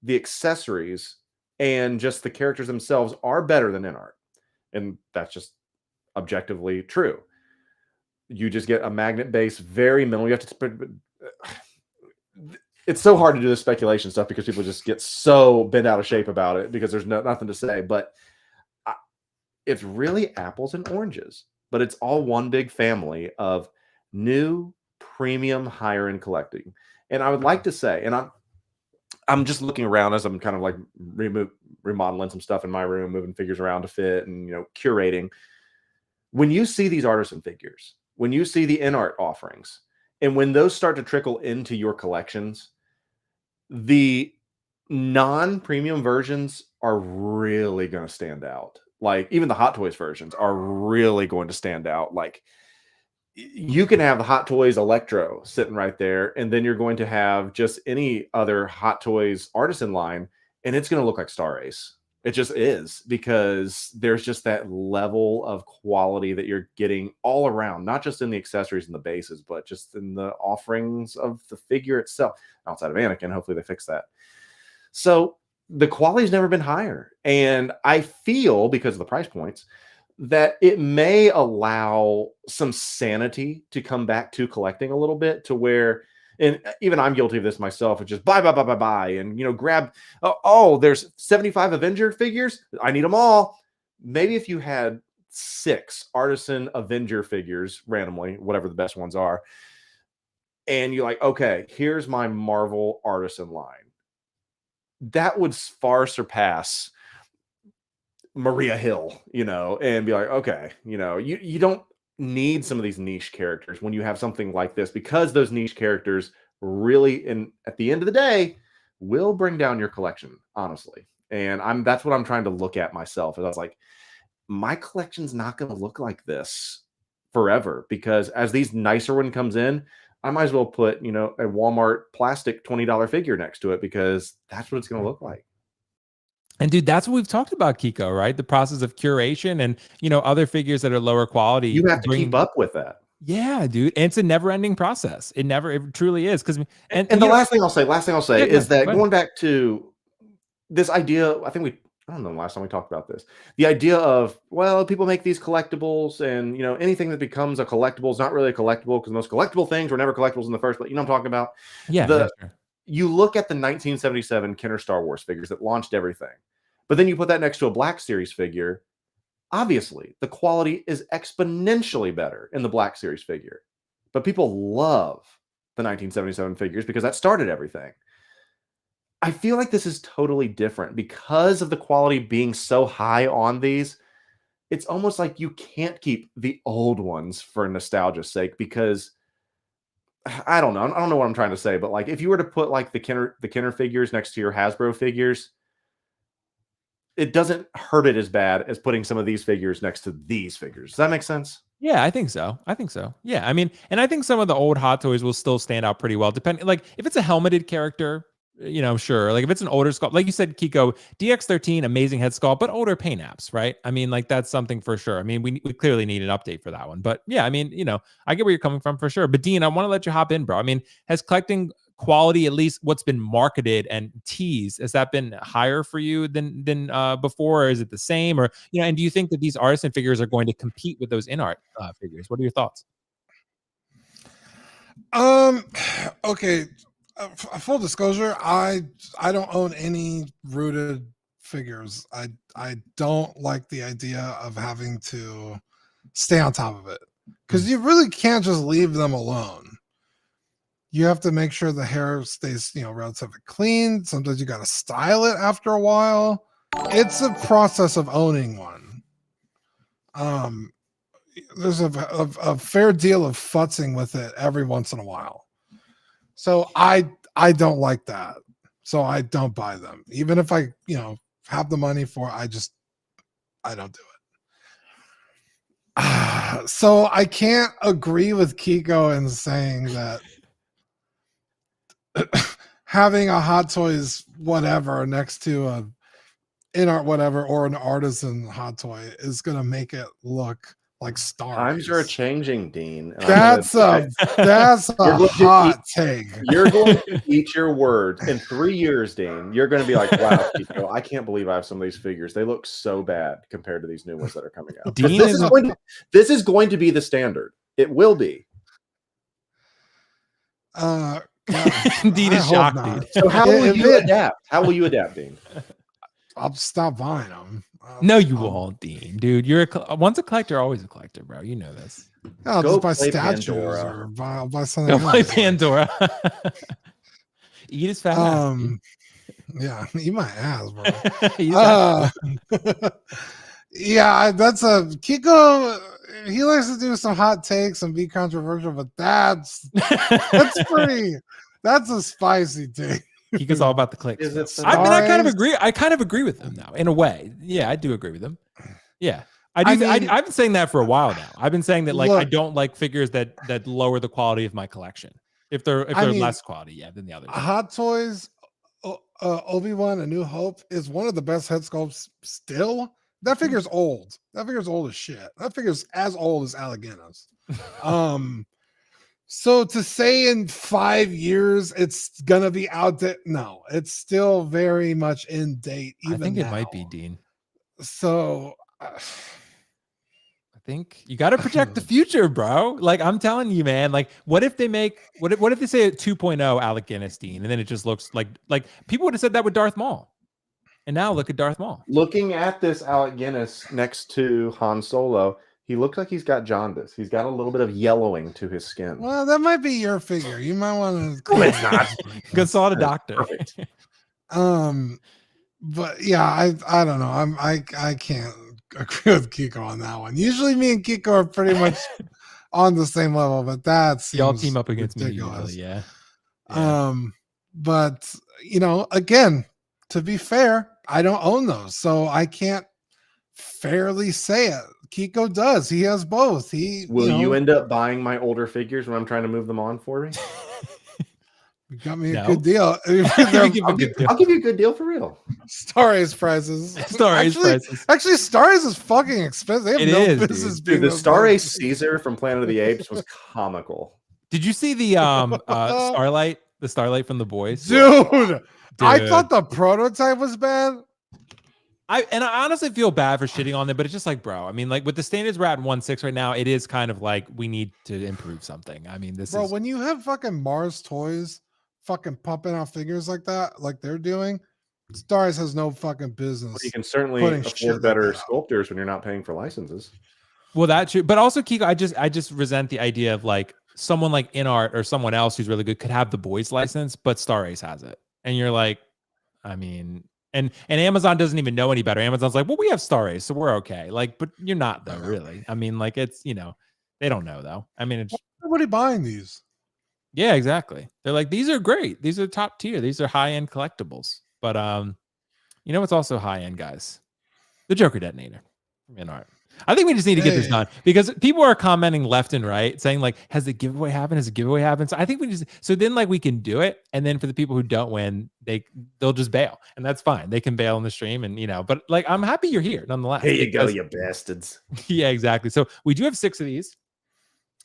B: the accessories, and just the characters themselves are better than InArt. And that's just objectively true. You just get a magnet base, very minimal. You have to. It's so hard to do the speculation stuff because people just get so bent out of shape about it because there's nothing to say. But it's really apples and oranges, but it's all one big family of new premium higher end collecting. And I would like to say, and I'm just looking around as I'm kind of like remodeling some stuff in my room, moving figures around to fit, and, you know, curating. When you see these Artisan figures, when you see the InArt offerings, and when those start to trickle into your collections, the non-premium versions are really going to stand out. Like even the Hot Toys versions are really going to stand out. Like you can have the Hot Toys Electro sitting right there, and then you're going to have just any other Hot Toys Artisan line, and it's going to look like Star Ace. It just is, because there's just that level of quality that you're getting all around, not just in the accessories and the bases, but just in the offerings of the figure itself. Outside of Anakin, hopefully they fix that. So the quality's never been higher. And I feel, because of the price points, that it may allow some sanity to come back to collecting a little bit, to where, and even I'm guilty of this myself, of just buy, and, you know, grab, oh, there's 75 Avenger figures, I need them all. Maybe if you had 6 Artisan Avenger figures randomly, whatever the best ones are, and you're like, okay, here's my Marvel Artisan line, that would far surpass Maria Hill, you know, and be like, okay, you know, you don't need some of these niche characters when you have something like this, because those niche characters really, and at the end of the day, will bring down your collection, honestly. And that's what I'm trying to look at myself. Is I was like, my collection's not going to look like this forever, because as these nicer one comes in, I might as well put, you know, a Walmart plastic $20 figure next to it, because that's what it's going to look like.
A: And dude, that's what we've talked about, Keco, right? The process of curation and, you know, other figures that are lower quality.
B: You have to keep up with that.
A: Yeah, dude. And it's a never ending process. It truly is. And
B: the last thing I'll say is that going back to this idea, I don't know the last time we talked about this, the idea of, well, people make these collectibles, and, you know, anything that becomes a collectible is not really a collectible, because most collectible things were never collectibles in the first place. You know what I'm talking about?
A: Yeah.
B: Sure. You look at the 1977 Kenner Star Wars figures that launched everything, but then you put that next to a Black Series figure. Obviously, the quality is exponentially better in the Black Series figure, but people love the 1977 figures because that started everything. I feel like this is totally different because of the quality being so high on these. It's almost like you can't keep the old ones for nostalgia's sake, because I don't know. I don't know what I'm trying to say, but like, if you were to put like the Kenner figures next to your Hasbro figures, it doesn't hurt it as bad as putting some of these figures next to these figures. Does that make sense?
A: Yeah, I think so. Yeah, I mean, and I think some of the old Hot Toys will still stand out pretty well, depending, like, if it's a helmeted character, you know, sure. Like if it's an older sculpt, like you said, Keco, DX13, amazing head sculpt, but older paint apps, right? I mean, like, that's something for sure. I mean, we clearly need an update for that one. But yeah, I mean, you know, I get where you're coming from for sure. But Dean, I want to let you hop in, bro. I mean, has collecting quality, at least what's been marketed and teased, has that been higher for you than before, or is it the same? Or, you know, and do you think that these Artisan figures are going to compete with those InArt figures? What are your thoughts?
C: Okay. Full disclosure, I don't own any rooted figures. I don't like the idea of having to stay on top of it, because you really can't just leave them alone. You have to make sure the hair stays, you know, relatively clean. Sometimes you got to style it after a while. It's a process of owning one. There's a fair deal of futzing with it every once in a while. So I don't like that. So I don't buy them. Even if I, you know, have the money for it, I don't do it. So I can't agree with Keco in saying that having a Hot Toys whatever next to a InArt whatever or an Artisan Hot Toy is going to make it look like Star Wars.
B: Times are changing, Dean.
C: That's a hot take.
B: You're going to eat your words. In 3 years, Dean, you're going to be like, wow, Keco, I can't believe I have some of these figures. They look so bad compared to these new ones that are coming out. This is going to be the standard. It will be.
A: Dean is shocked, dude.
B: So how will you adapt? How will you adapt, Dean?
C: I'll stop buying them.
A: No, you won't, Dean. Dude, you're once a collector, always a collector, bro. You know this.
C: I'll just buy statues or buy something.
A: Go play Pandora. Eat his fat ass.
C: Yeah, eat my ass, bro. Yeah, that's a Keco. He likes to do some hot takes and be controversial, but that's that's a spicy take.
A: Keco's all about the clicks. I mean, I kind of agree. I kind of agree with him now, in a way. Yeah, I do agree with him. Yeah, I've been saying that for a while now. I've been saying that, like, I don't like figures that lower the quality of my collection if they're less quality, than the others.
C: Hot Toys Obi-Wan: A New Hope is one of the best head sculpts still. That figure's old. That figure's old as shit. That figure's as old as Alec Guinness. So to say in 5 years it's gonna be outdated, no, it's still very much in date. Even
A: I think
C: now.
A: it might be, Dean.
C: So
A: I think you got to protect the future, bro. Like I'm telling you, man. Like, what if they make what if they say a 2.0 Alec Guinness, Dean, and then it just looks like people would have said that with Darth Maul, and now look at Darth Maul.
B: Looking at this Alec Guinness next to Han Solo, he looks like he's got jaundice. He's got a little bit of yellowing to his skin.
C: well, that might be your figure. You might want to.
B: No, it's not.
A: Consult a doctor.
B: Perfect.
C: But yeah, I don't know. I can't agree with Keco on that one. Usually, me and Keco are pretty much on the same level, but that's
A: Y'all team up against
C: ridiculous.
A: me, really, yeah.
C: But you know, again, to be fair, I don't own those, so I can't fairly say it. Keco does. He has both.
B: Will you end up buying my older figures when I'm trying to move them on for me?
C: You got me a
A: No.
C: good deal.
B: I'll give you a good deal for real.
C: Star Ace prices.
A: Prices.
C: Actually, Star Ace is fucking expensive. They have
A: It
C: no
A: is,
C: business
B: Dude,
C: being
B: the
C: those
B: Star Ace
C: prices.
B: Caesar from Planet of the Apes was comical.
A: Did you see the Starlight? The Starlight from The Boys?
C: Dude, I
A: Dude.
C: thought the prototype was bad.
A: I honestly feel bad for shitting on them, but it's just like, bro. I mean, like with the standards we're at in 1.6 right now, it is kind of like we need to improve something. I mean, this
C: Bro,
A: is
C: when you have fucking Mars Toys fucking pumping out figures like that, like they're doing, Star Ace has no fucking business.
B: Well, you can certainly
C: putting shit
B: afford
C: like
B: better
C: that out.
B: sculptors when you're not paying for licenses.
A: well that true, but also Keco, I just resent the idea of like someone like InArt or someone else who's really good could have the Boys license, but Star Ace has it, and you're like, I mean. And Amazon doesn't even know any better. Amazon's like, well, we have Star Ace, so we're okay. Like, but you're not though, really. I mean, like it's, they don't know though. I mean, it's
C: Everybody buying these.
A: yeah, exactly. They're like, these are great. These are top tier. These are high end collectibles. But you know what's also high end, guys? The Joker Detonator from InArt. I think we just need to get this done because people are commenting left and right saying like, has the giveaway happened? Has the giveaway happened? So I think so then like we can do it. And then for the people who don't win, they'll just bail, and that's fine. They can bail on the stream and, but like, I'm happy you're here nonetheless.
B: Here you go, you bastards.
A: Yeah, exactly. So we do have 6 of these.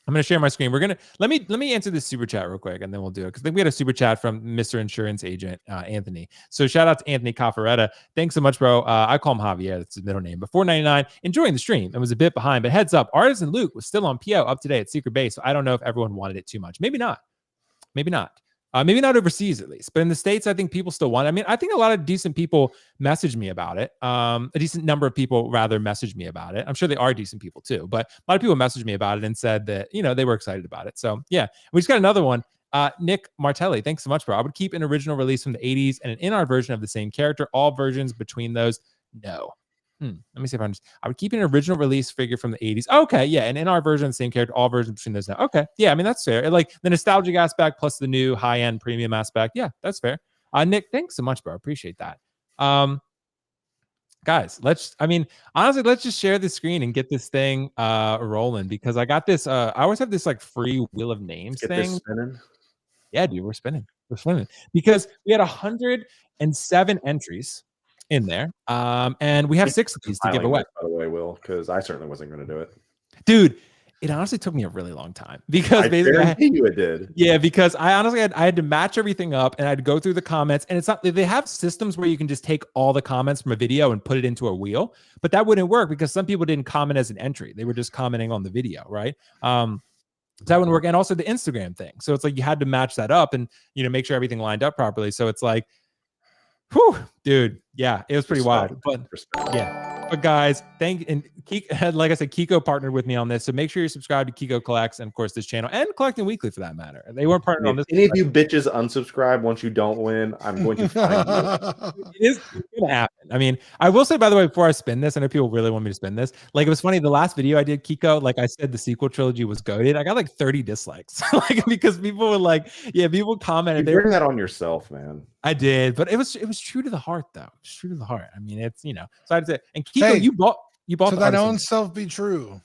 A: I'm going to share my screen. We're going to let me answer this super chat real quick, and then we'll do it because I think we had a super chat from Mr. Insurance Agent Anthony. So shout out to Anthony Caffaretta. Thanks so much, bro. I call him Javier. That's his middle name. But $4.99, enjoying the stream. It was a bit behind, but heads up, Artisan Luke was still on PO up today at Secret Base. So I don't know if everyone wanted it too much. Maybe not. Maybe not. Maybe not overseas at least, but in the States, I think people still want it. I mean, I think a lot of decent people messaged me about it. A decent number of people rather messaged me about it. I'm sure they are decent people too, but a lot of people messaged me about it and said that, they were excited about it. So yeah, we just got another one. Nick Martelli, thanks so much, bro. I would keep an original release from the 80s and an InArt version of the same character. All versions between those, no. Let me see if I would keep an original release figure from the 80s. Okay, yeah, an InArt version of the same character, all versions between those now. Okay, yeah, I mean, that's fair. Like the nostalgic aspect plus the new high-end premium aspect. Yeah, that's fair. Nick, thanks so much, bro. Appreciate that. Guys, honestly, let's just share the screen and get this thing rolling because I got this. I always have this like free Wheel of Names thing. Yeah, dude, we're spinning because we had 107 entries in there. And we have 6 of these to give away.
B: By the way, Will, because I certainly wasn't going to do it.
A: Dude, it honestly took me a really long time because
B: basically you it did.
A: Yeah, because I honestly had to match everything up and I had to go through the comments. And it's not, they have systems where you can just take all the comments from a video and put it into a wheel, but that wouldn't work because some people didn't comment as an entry. They were just commenting on the video, right? So that wouldn't work. And also the Instagram thing. So it's like you had to match that up and make sure everything lined up properly. So it's like, whew, dude, yeah, it was pretty wild. But yeah, but guys, like I said, Keco partnered with me on this, so make sure you're subscribed to Keco Collects and of course this channel and Collecting Weekly for that matter. They weren't partnered on this.
B: Any of you bitches unsubscribe once you don't win, I'm going to find you.
A: It's gonna happen. I mean, I will say by the way, before I spin this, I know people really want me to spin this. Like it was funny, the last video I did, Keco, like I said, the sequel trilogy was goated. I got like 30 dislikes, like because people were like, yeah, people commented.
B: You're doing that on yourself, man.
A: I did, but it was true to the heart though. It was true to the heart. I mean, it's so I had to say, and Keco, you bought
C: to thine own self be true.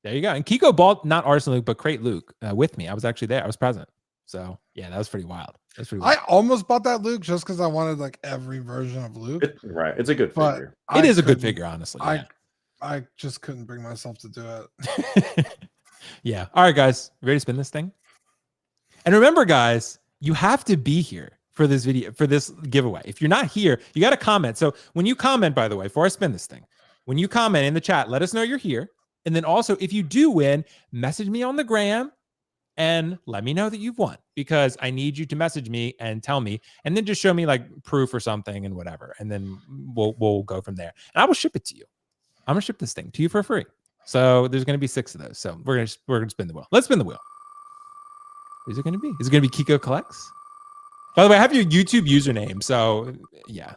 A: There you go. And Keco bought not Artisan Luke, but Crate Luke with me. I was actually there. I was present. So yeah, that was pretty wild. That's pretty
C: I
A: wild.
C: almost bought that Luke just because I wanted like every version of Luke.
B: Right. It's a good
C: But
B: figure.
A: It is a good
C: couldn't-
A: figure, honestly.
C: I just couldn't bring myself to do it.
A: Yeah. Yeah. All right, guys. Ready to spin this thing? And remember, guys, you have to be here for this video, for this giveaway. If you're not here, you got to comment. So when you comment, by the way, before I spin this thing, when you comment in the chat, let us know you're here. And then also, if you do win, message me on the gram and let me know that you've won, because I need you to message me and tell me, and then just show me like proof or something and whatever. And then we'll go from there. And I will ship it to you. I'm going to ship this thing to you for free. So there's going to be 6 of those. So we're going to spin the wheel. Let's spin the wheel. Who's it going to be? Is it going to be Keco Collects? By the way, I have your YouTube username. So yeah.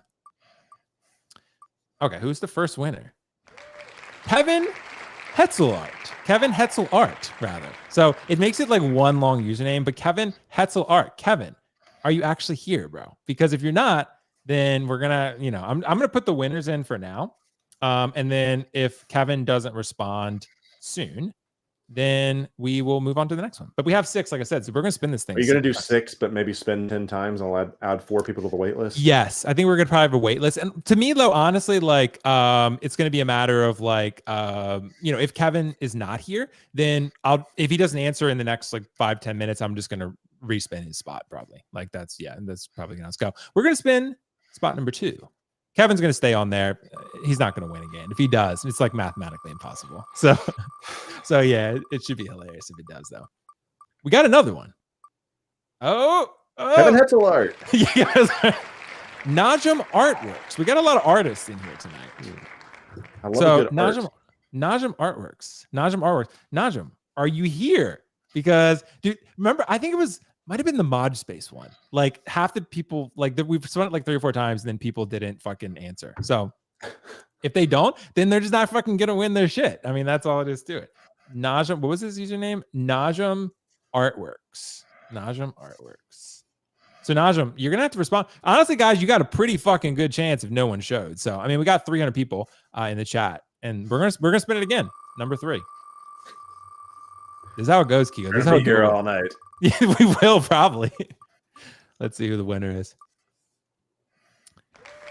A: Okay. Who's the first winner? Kevin Hetzelart. Kevin Hetzelart, rather. So it makes it like one long username, but Kevin Hetzelart. Kevin, are you actually here, bro? Because if you're not, then we're going to, you know, I'm going to put the winners in for now. And then if Kevin doesn't respond soon, then we will move on to the next one. But we have 6, like I said, so we're going to spin this thing.
B: Are you going to do 6, but maybe spend 10 times? I'll add 4 people to the wait list.
A: Yes, I think we're going to probably have a wait list. And to me, though, honestly, like, it's going to be a matter of like, you know, if Kevin is not here, then if he doesn't answer in the next like 5-10 minutes, I'm just going to respin his spot probably. Like that's probably going to go. We're going to spin spot number 2. Kevin's going to stay on there. He's not going to win again. If he does, it's like mathematically impossible. So yeah, it should be hilarious if it does, though. We got another one. Oh.
B: Kevin Hetzelart.
A: Yes. Najum Artworks. We got a lot of artists in here tonight.
B: I love a good
A: Najum Artworks. Najum Artworks. Najum, are you here? Because, dude, remember, I think might have been the Mod Space one. Like half the people, like we've spun it like 3 or 4 times, and then people didn't fucking answer. So if they don't, then they're just not fucking gonna win their shit. I mean, that's all it is to it. Najum, what was his username? Najum Artworks. Najum Artworks. So Najum, you're gonna have to respond. Honestly, guys, you got a pretty fucking good chance if no one showed. So I mean, we got 300 people in the chat, and we're gonna spin it again. Number 3. This is how it goes, Keco. This is how it
B: here
A: goes.
B: all night.
A: Yeah, we will probably. Let's see who the winner is.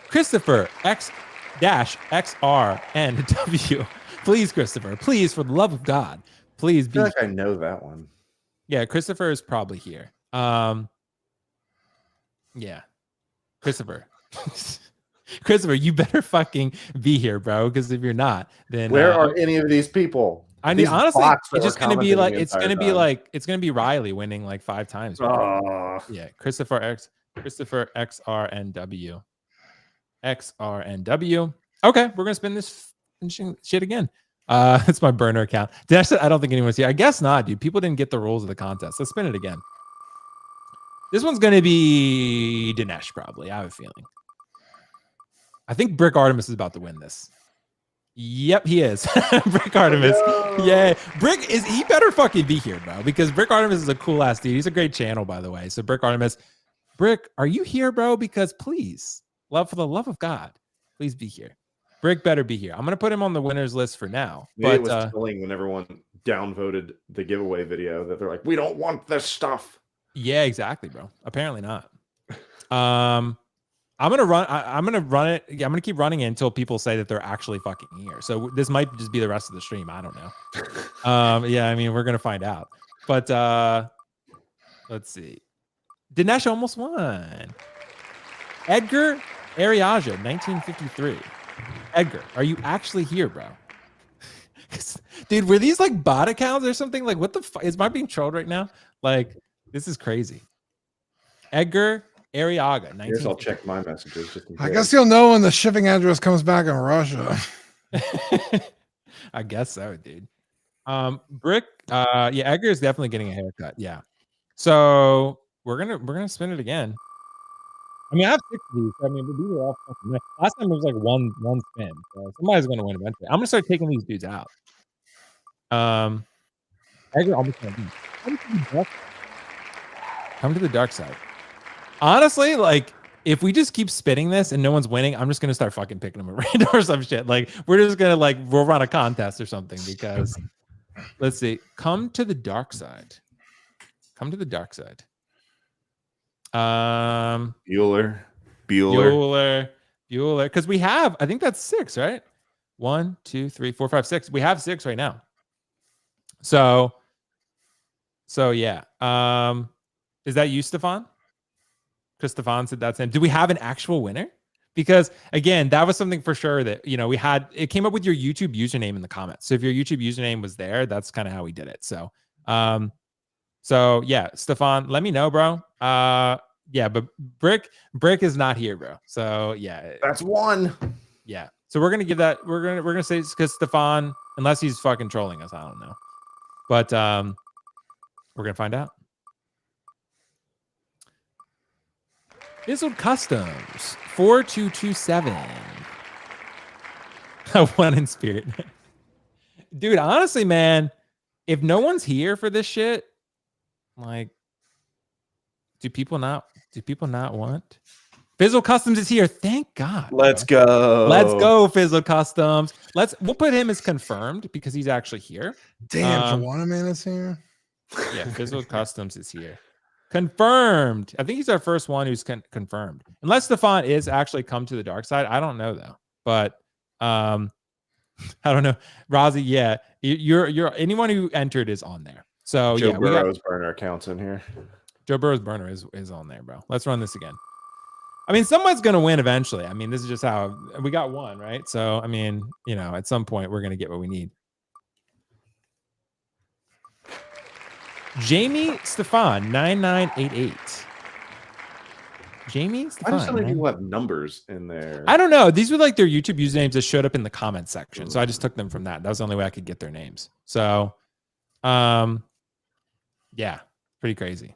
A: Christopher X-XRNW. Please, Christopher. Please, for the love of God, please
B: I
A: be.
B: feel like I know that one.
A: Yeah, Christopher is probably here. Yeah, Christopher. Christopher, you better fucking be here, bro. Because if you're not, then
B: Where are any of these people?
A: I mean,
B: These
A: honestly,
B: bots that
A: it's just
B: were
A: gonna be like
B: commenting
A: it's
B: the
A: gonna
B: entire
A: be
B: time.
A: like it's gonna be Riley winning like 5 times. Bro.
B: Oh,
A: Yeah, Christopher XRNW. XRNW. Okay, we're gonna spin this shit again. It's my burner account. I don't think anyone's here. I guess not, dude. People didn't get the rules of the contest. Let's spin it again. This one's gonna be Dinesh, probably. I have a feeling. I think Brick Artemis is about to win this. Yep, he is. Brick Artemis.
B: No.
A: Yeah. He better fucking be here, bro, because Brick Artemis is a cool ass dude. He's a great channel, by the way. So Brick Artemis, Brick, are you here, bro? Because please, for the love of God, please be here. Brick better be here. I'm gonna put him on the winners list for now.
B: maybe it
A: But
B: was killing when everyone downvoted the giveaway video that they're like, we don't want this stuff.
A: yeah, exactly, bro. Apparently not. I'm gonna run. I'm gonna run it. I'm gonna keep running it until people say that they're actually fucking here. So this might just be the rest of the stream. I don't know. Yeah, I mean, we're gonna find out. But let's see. Dinesh almost won. Edgar Ariaja, 1953. Edgar, are you actually here, bro? Dude, were these like bot accounts or something? Like, what the fuck? Is my being trolled right now? Like, this is crazy. Edgar Ariaga.
B: Here's, I'll check my messages. Just in
C: I
B: case.
C: guess you'll know when the shipping address comes back in Russia.
A: I guess so, dude. Brick, yeah, Edgar is definitely getting a haircut. Yeah. So we're gonna spin it again. I mean, I have 6 of these. I mean, these are all fucking nice. Last time it was like one spin. So somebody's gonna win eventually. I'm gonna start taking these dudes out. Edgar almost won. Come to the dark side. Honestly, like, if we just keep spinning this and no one's winning, I'm just gonna start fucking picking them at random or some shit. Like, we're just gonna we'll run a contest or something, because let's see. Come to the dark side. Come to the dark side.
B: Bueller.
A: Bueller. Because we have, I think that's 6, right? 1, 2, 3, 4, 5, 6. We have 6 right now. So yeah. Is that you, Stefan? Because Stefan said that's him. Do we have an actual winner? Because again, that was something for sure that we had. It came up with your YouTube username in the comments. So if your YouTube username was there, that's kind of how we did it. So, so yeah, Stefan, let me know, bro. Yeah, but Brick is not here, bro. So yeah,
B: That's 1.
A: Yeah. So we're gonna give that. We're gonna say it's because Stefan, unless he's fucking trolling us, I don't know. But we're gonna find out. Fizzled Customs 4227. 1 in spirit. Dude, honestly, man, if no one's here for this shit, like, do people not want? Fizzle Customs is here. Thank God.
B: Let's go.
A: Let's go, Fizzle Customs. We'll put him as confirmed because he's actually here.
C: Damn, Joanna Man is here.
A: Yeah, Fizzle Customs is here. Confirmed. I think he's our first one who's confirmed. Unless Stefan is actually come to the dark side. I don't know though. But I don't know. Rozzy, yeah. You're anyone who entered is on there. So
B: Joe
A: yeah,
B: Burrow's burner accounts in here.
A: Joe Burrow's burner is on there, bro. Let's run this again. I mean, someone's gonna win eventually. I mean, this is just how we got one, right? So I mean, at some point we're gonna get what we need. Jamie Stefan 9988. Jamie Stefan.
B: Why do so many people have numbers in there?
A: I don't know. These were like their YouTube usernames that showed up in the comment section. So I just took them from that. That was the only way I could get their names. So yeah, pretty crazy.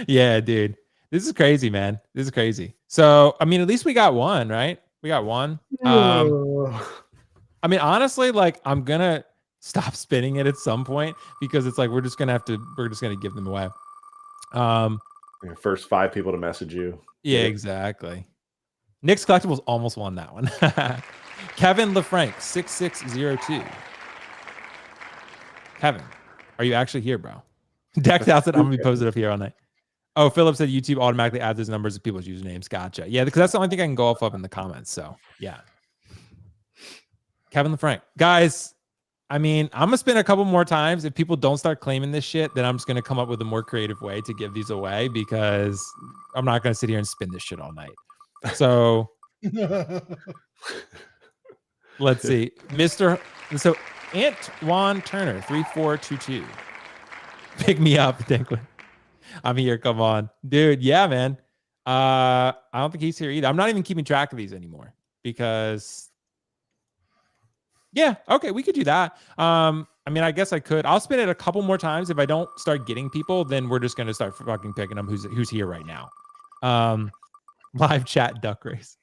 A: Yeah, dude. This is crazy, man. This is crazy. So I mean, at least we got one, right? We got one. I mean, honestly, like I'm gonna stop spinning it at some point because it's like we're just gonna give them away.
B: First 5 people to message you.
A: Yeah, exactly. Nick's Collectibles almost won that one. Kevin LeFranc 6602. Kevin, are you actually here, bro? Decked out said I'm gonna be posted up here all night. Oh, Philip said YouTube automatically adds those numbers of people's usernames. Gotcha. Yeah, because that's the only thing I can go off of in the comments. So yeah. Kevin LeFranc. Guys, I mean, I'm gonna spin a couple more times. If people don't start claiming this shit, then I'm just gonna come up with a more creative way to give these away because I'm not gonna sit here and spin this shit all night. So let's see. So Antoine Turner 3422. Pick me up, Dinkley. I'm here. Come on, dude. Yeah, man. I don't think he's here either. I'm not even keeping track of these anymore because. Yeah, okay, we could do that. I mean, I guess I could. I'll spin it a couple more times. If I don't start getting people, then we're just gonna start fucking picking them who's here right now. Live chat duck race.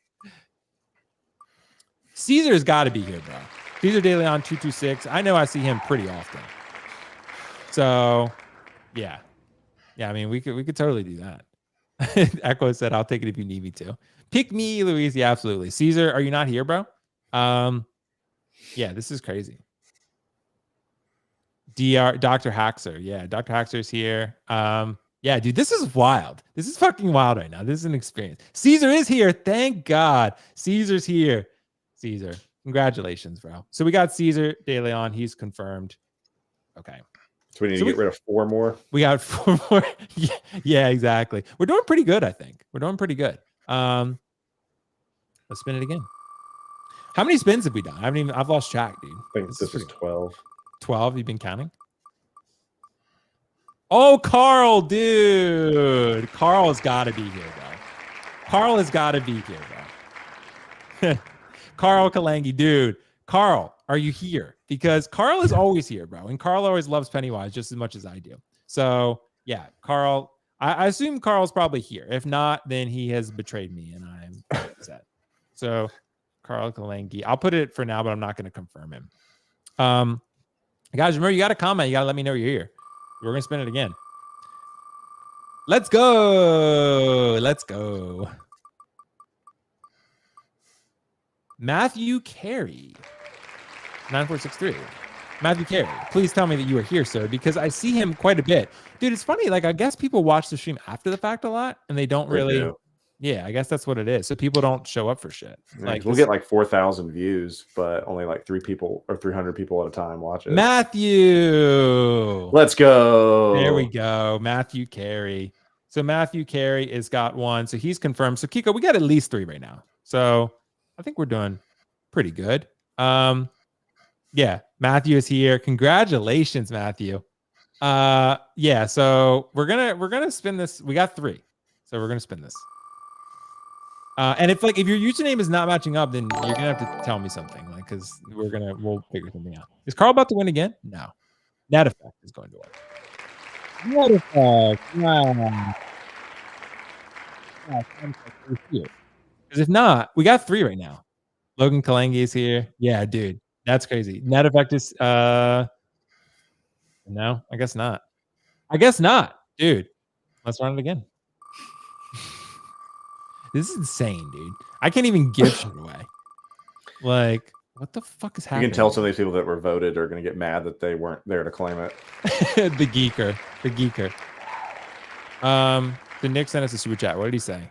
A: Caesar's got to be here, bro. Caesar Daily on 226. I know I see him pretty often. So, yeah. I mean, we could totally do that. Echo said, "I'll take it if you need me to." Pick me, Louise. Yeah, absolutely. Caesar, are you not here, bro? Yeah, this is crazy. Dr. Haxer. Yeah, Dr. Haxer's here. Yeah, dude, this is wild. This is fucking wild right now. This is an experience. Caesar is here. Thank God. Caesar's here. Caesar, congratulations, bro. So we got Caesar De Leon. He's confirmed. Okay.
B: So we need to get rid of 4 more.
A: We got 4 more. Yeah, exactly. We're doing pretty good, I think. We're doing pretty good. Let's spin it again. How many spins have we done? I've lost track, dude.
B: I think this is 12.
A: 12? You've been counting? Oh, Carl, dude. Carl's got to be here, bro. Carl has got to be here, bro. Carl Kalangi, dude. Carl, are you here? Because Carl is always here, bro. And Carl always loves Pennywise just as much as I do. So, yeah, Carl, I assume Carl's probably here. If not, then he has betrayed me and I'm upset. So, Carl Kalangi. I'll put it for now, but I'm not going to confirm him. Guys, remember, you got to comment. You got to let me know you're here. We're going to spin it again. Let's go. Let's go. Matthew Carey. 9463. Matthew Carey, please tell me that you are here, sir, because I see him quite a bit. Dude, it's funny. Like, I guess people watch the stream after the fact a lot, and they don't really.
B: do.
A: Yeah, I guess that's what it is. So people don't show up for shit.
B: Yeah,
A: Like,
B: we'll get like 4,000 views, but only like 3 people or 300 people at a time watch it.
A: Matthew.
B: Let's go.
A: There we go. Matthew Carey. So Matthew Carey has got one. So he's confirmed. So Keco, we got at least 3 right now. So I think we're doing pretty good. Yeah, Matthew is here. Congratulations, Matthew. Yeah, so we're gonna spin this. We got 3. So we're gonna spin this. And if your username is not matching up, then you're gonna have to tell me something, like, because we'll figure something out. Is Carl about to win again? No. Net effect is going to win. Net effect. Because if not, we got 3 right now. Logan Kalangi is here. Yeah, dude, that's crazy. Net effect is no, I guess not. Dude. Let's run it again. This is insane, dude. I can't even give shit away. Like, what the fuck is happening?
B: You can tell some of these people that were voted are going to get mad that they weren't there to claim it.
A: The geeker. The Nick sent us a super chat. What did he say?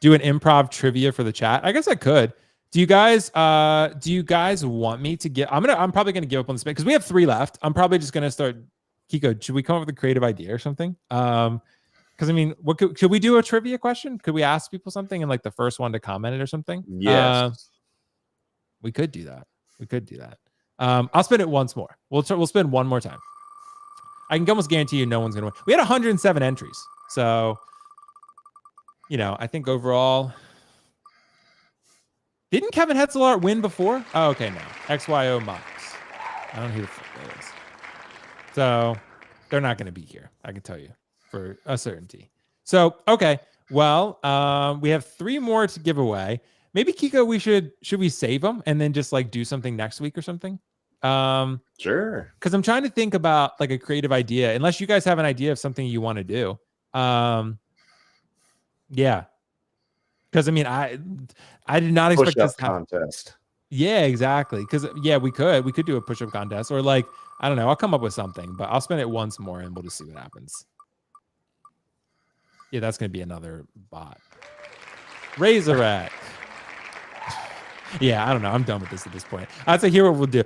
A: Do an improv trivia for the chat? I guess I could. Do you guys want me to get? I'm probably gonna give up on this because we have 3 left. I'm probably just gonna start. Keco, should we come up with a creative idea or something? Because I mean, should we do a trivia question? Could we ask people something and like the first one to comment it or something?
B: Yes.
A: We could do that. I'll spin it once more. We'll spin one more time. I can almost guarantee you no one's gonna win. We had 107 entries, so I think overall. Didn't Kevin Hetzelart win before? Oh, okay, no. XYO Mox. I don't know who the fuck that is. So they're not going to be here. I can tell you for a certainty. So, okay. Well, we have 3 more to give away. Maybe Keco, should we save them and then just like do something next week or something?
B: Sure.
A: Because I'm trying to think about like a creative idea. Unless you guys have an idea of something you want to do. Yeah. Because I mean, I did not expect this
B: contest.
A: Yeah, exactly. Because we could do a push-up contest or like I don't know. I'll come up with something, but I'll spin it once more and we'll just see what happens. Yeah, that's gonna be another bot. Razorette. Yeah, I don't know. I'm done with this at this point. I'd say here's what we'll do.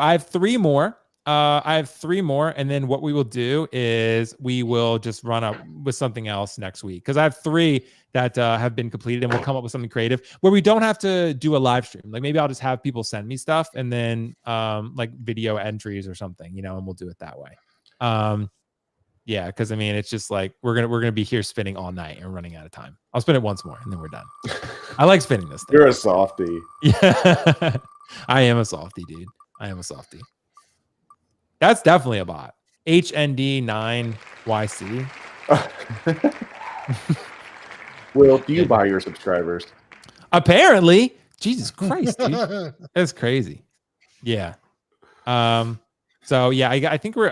A: I have 3 more. And then what we will do is we will just run up with something else next week because I have 3 that have been completed, and we'll come up with something creative where we don't have to do a live stream. Like maybe I'll just have people send me stuff and then like video entries or something, and we'll do it that way. Yeah, because I mean it's just like we're gonna be here spinning all night and running out of time. I'll spin it once more and then we're done. I like spinning this thing.
B: You're a softie.
A: Yeah, I am a softie, dude. That's definitely a bot. HND9YC.
B: Will, do you buy your subscribers?
A: Apparently. Jesus Christ, dude. That's crazy. Yeah. So yeah, I think we're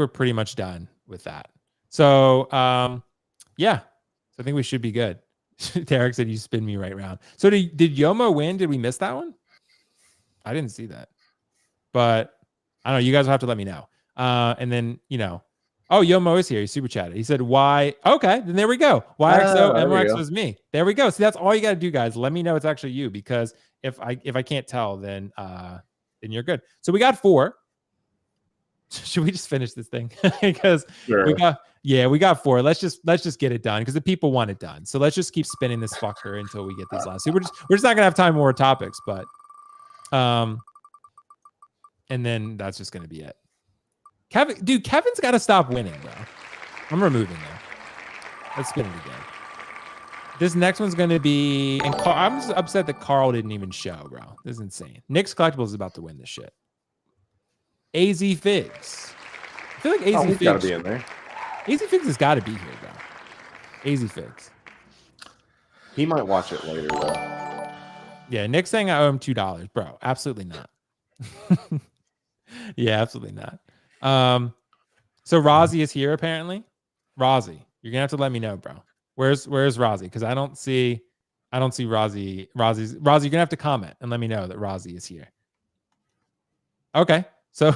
A: pretty much done with that. So yeah. So I think we should be good. Tarek said you spin me right round. So did Yomo win? Did we miss that one? I didn't see that. But I don't know. You guys will have to let me know. And then, oh, Yomo is here. He super chatted. He said, why? Okay, then there we go. YXO MRX was me. There we go. See, that's all you got to do, guys. Let me know it's actually you because if I can't tell, then you're good. So we got 4. Should we just finish this thing? Because
B: sure.
A: we got 4. Let's just get it done because the people want it done. So let's just keep spinning this fucker until we get these last. See, we're just not gonna have time for more topics, but and then that's just going to be it. Kevin's got to stop winning, bro. I'm removing him. Let's spin it again. This next one's going to be... And I'm just upset that Carl didn't even show, bro. This is insane. Nick's Collectibles is about to win this shit. AZ Figs. I feel like AZ Figs...
B: got to be in there.
A: AZ Figs has got to be here, bro. AZ Figs.
B: He might watch it later, though.
A: Yeah, Nick's saying I owe him $2. Bro, absolutely not. Yeah, absolutely not. So Rozzy is here apparently. Rozzy, you're gonna have to let me know, bro. Where's Rozzy? Because I don't see Rozzy. Rozzy, you're gonna have to comment and let me know that Rozzy is here. Okay. So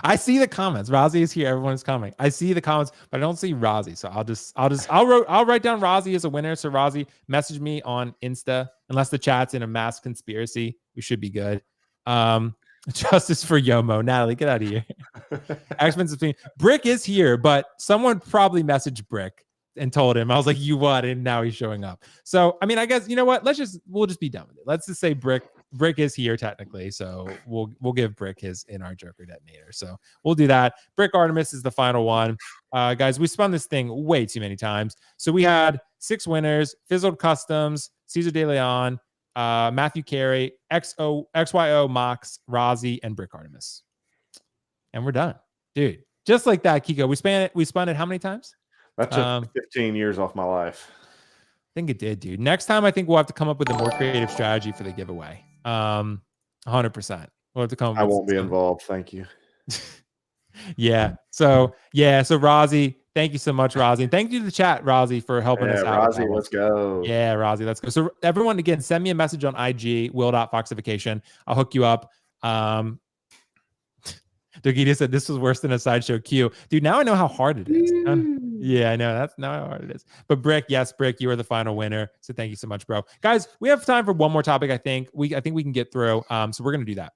A: I see the comments. Rozzy is here. Everyone is coming. I see the comments, but I don't see Rozzy. So I'll write down Rozzy as a winner. So Rozzy, message me on Insta. Unless the chat's in a mass conspiracy, we should be good. Justice for Yomo. Natalie, get out of here. Expensive thing. Brick is here, but someone probably messaged Brick and told him. I was like, you what? And now he's showing up. So I mean, I guess you know what? We'll just be done with it. Let's just say Brick is here technically. So we'll give Brick his InArt Joker Detonator. So we'll do that. Brick Artemis is the final one. Guys, we spun this thing way too many times. So we had 6 winners: Fizzled Customs, Cesar De Leon, Matthew Carey, XYO Mox, Rozzy, and Brick Artemis. And we're done. Dude, just like that, Keco. We spun it how many times?
B: That took 15 years off my life.
A: I think it did, dude. Next time, I think we'll have to come up with a more creative strategy for the giveaway. 100%. We'll have to come up with
B: I won't be involved. Thank you.
A: Yeah. So Rozzy, thank you so much, Rozzy. And thank you to the chat, Rozzy, for helping us out.
B: Rozzy, let's go.
A: Yeah, Rozzy, let's go. So everyone, again, send me a message on IG, will.foxification. I'll hook you up. Dogita said this was worse than a sideshow queue. Dude, now I know how hard it is. Yeah, I know. That's now how hard it is. But Brick, yes, Brick, you are the final winner. So thank you so much, bro. Guys, we have time for one more topic, I think. We can get through. So we're gonna do that.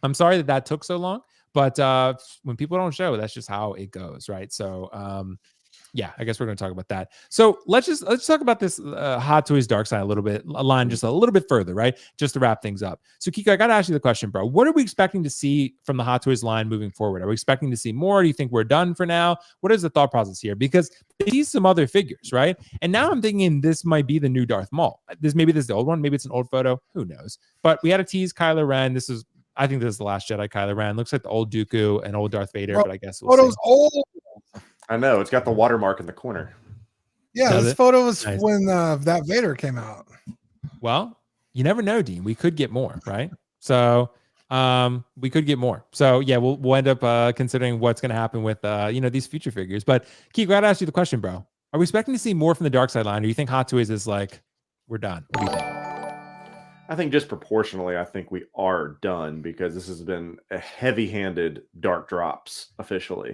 A: I'm sorry that took so long, but when people don't show, that's just how it goes, right? So yeah, I guess we're going to talk about that. So let's talk about this Hot Toys Dark Side a little bit, line just a little bit further, right? Just to wrap things up. So Keco, I got to ask you the question, bro. What are we expecting to see from the Hot Toys line moving forward? Are we expecting to see more? Do you think we're done for now? What is the thought process here? Because they see some other figures, right? And now I'm thinking this might be the new Darth Maul. This is the old one. Maybe it's an old photo. Who knows? But we had a tease Kylo Ren. I think this is the Last Jedi Kylo Ren. Looks like the old Dooku and old Darth Vader, but I guess we'll see.
C: Old.
B: I know. It's got the watermark in the corner.
C: Yeah, this photo was nice. When that Vader came out.
A: Well, you never know, Dean. We could get more, right? So we could get more. So yeah, we'll end up considering what's going to happen with these future figures. But Keiko, I got to ask you the question, bro. Are we expecting to see more from the Dark Side line, or do you think Hot Toys is like, we're done? What do you think?
B: I think just proportionally, I think we are done because this has been a heavy-handed dark drops officially.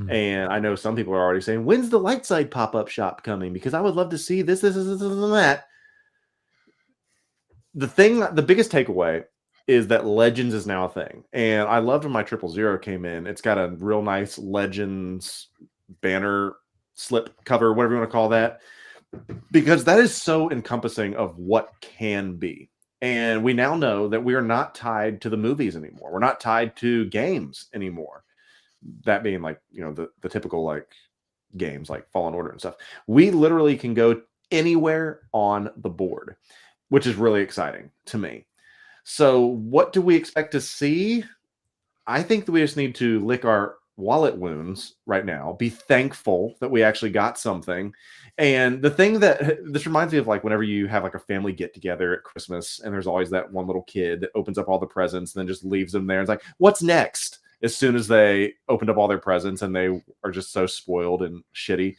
B: And I know some people are already saying, when's the light side pop-up shop coming? Because I would love to see this, and that. The biggest takeaway is that Legends is now a thing. And I loved when my 000 came in. It's got a real nice Legends banner slip cover, whatever you want to call that. Because that is so encompassing of what can be. And we now know that we are not tied to the movies anymore. We're not tied to games anymore. That being like, the typical like games like Fallen Order and stuff. We literally can go anywhere on the board, which is really exciting to me. So what do we expect to see? I think that we just need to lick our wallet wounds right now, be thankful that we actually got something. And the thing that this reminds me of, like whenever you have like a family get together at Christmas and there's always that one little kid that opens up all the presents and then just leaves them there. It's like, what's next? As soon as they opened up all their presents and they are just so spoiled and shitty.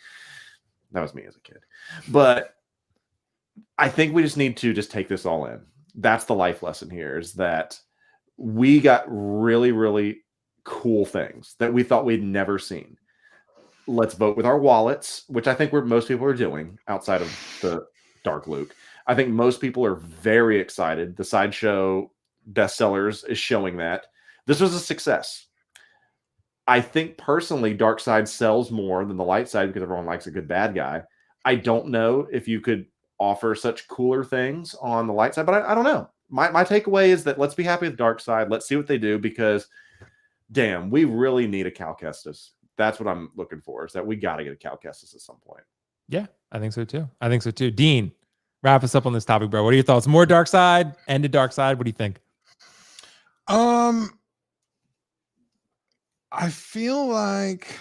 B: That was me as a kid. But I think we just need to just take this all in. That's the life lesson here, is that we got really, really cool things that we thought we'd never seen. Let's vote with our wallets, which I think most people are doing outside of the Dark Luke. I think most people are very excited. The Sideshow bestsellers is showing that. This was a success. I think personally, Dark Side sells more than the Light Side because everyone likes a good bad guy. I don't know if you could offer such cooler things on the Light Side, but I don't know. My takeaway is that let's be happy with Dark Side. Let's see what they do because, damn, we really need a Cal Kestis. That's what I'm looking for, is that we got to get a Cal Kestis at some point.
A: Yeah, I think so too. Dean, wrap us up on this topic, bro. What are your thoughts? More Dark Side, end of Dark Side. What do you think?
C: I feel like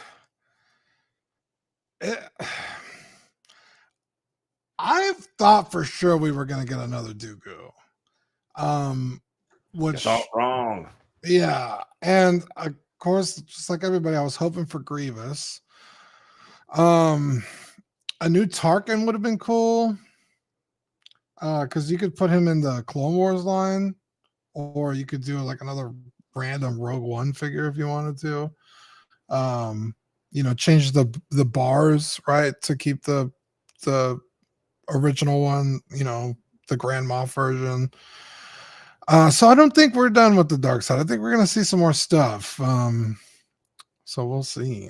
C: I thought for sure we were going to get another Dooku. Which
B: all wrong.
C: Yeah, and of course, just like everybody, I was hoping for Grievous. A new Tarkin would have been cool. Because you could put him in the Clone Wars line, or you could do like another random Rogue One figure if you wanted to. Change the bars, right, to keep the original one, the Grand Moff version. So I don't think we're done with the dark side. I think we're gonna see some more stuff. So we'll see.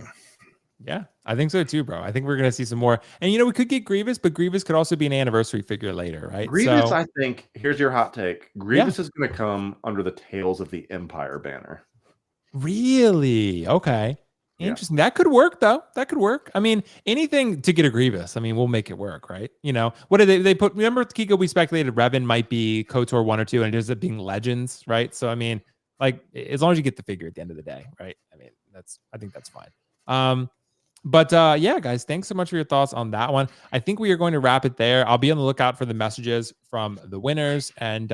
A: Yeah, I think so too, bro. I think we're gonna see some more. And we could get Grievous, but Grievous could also be an anniversary figure later, right?
B: Grievous,
A: so,
B: I think, here's your hot take. Grievous is gonna come under the Tales of the Empire banner.
A: Really? Okay. Interesting. Yeah. That could work, though. That could work. I mean, anything to get a Grievous. I mean, we'll make it work, right? What did they put? Remember, Keco, we speculated Revan might be KOTOR 1 or 2, and it ends up being Legends, right? So, I mean, like, as long as you get the figure at the end of the day, right? I mean, I think that's fine. But yeah, guys, thanks so much for your thoughts on that one. I think we are going to wrap it there. I'll be on the lookout for the messages from the winners, and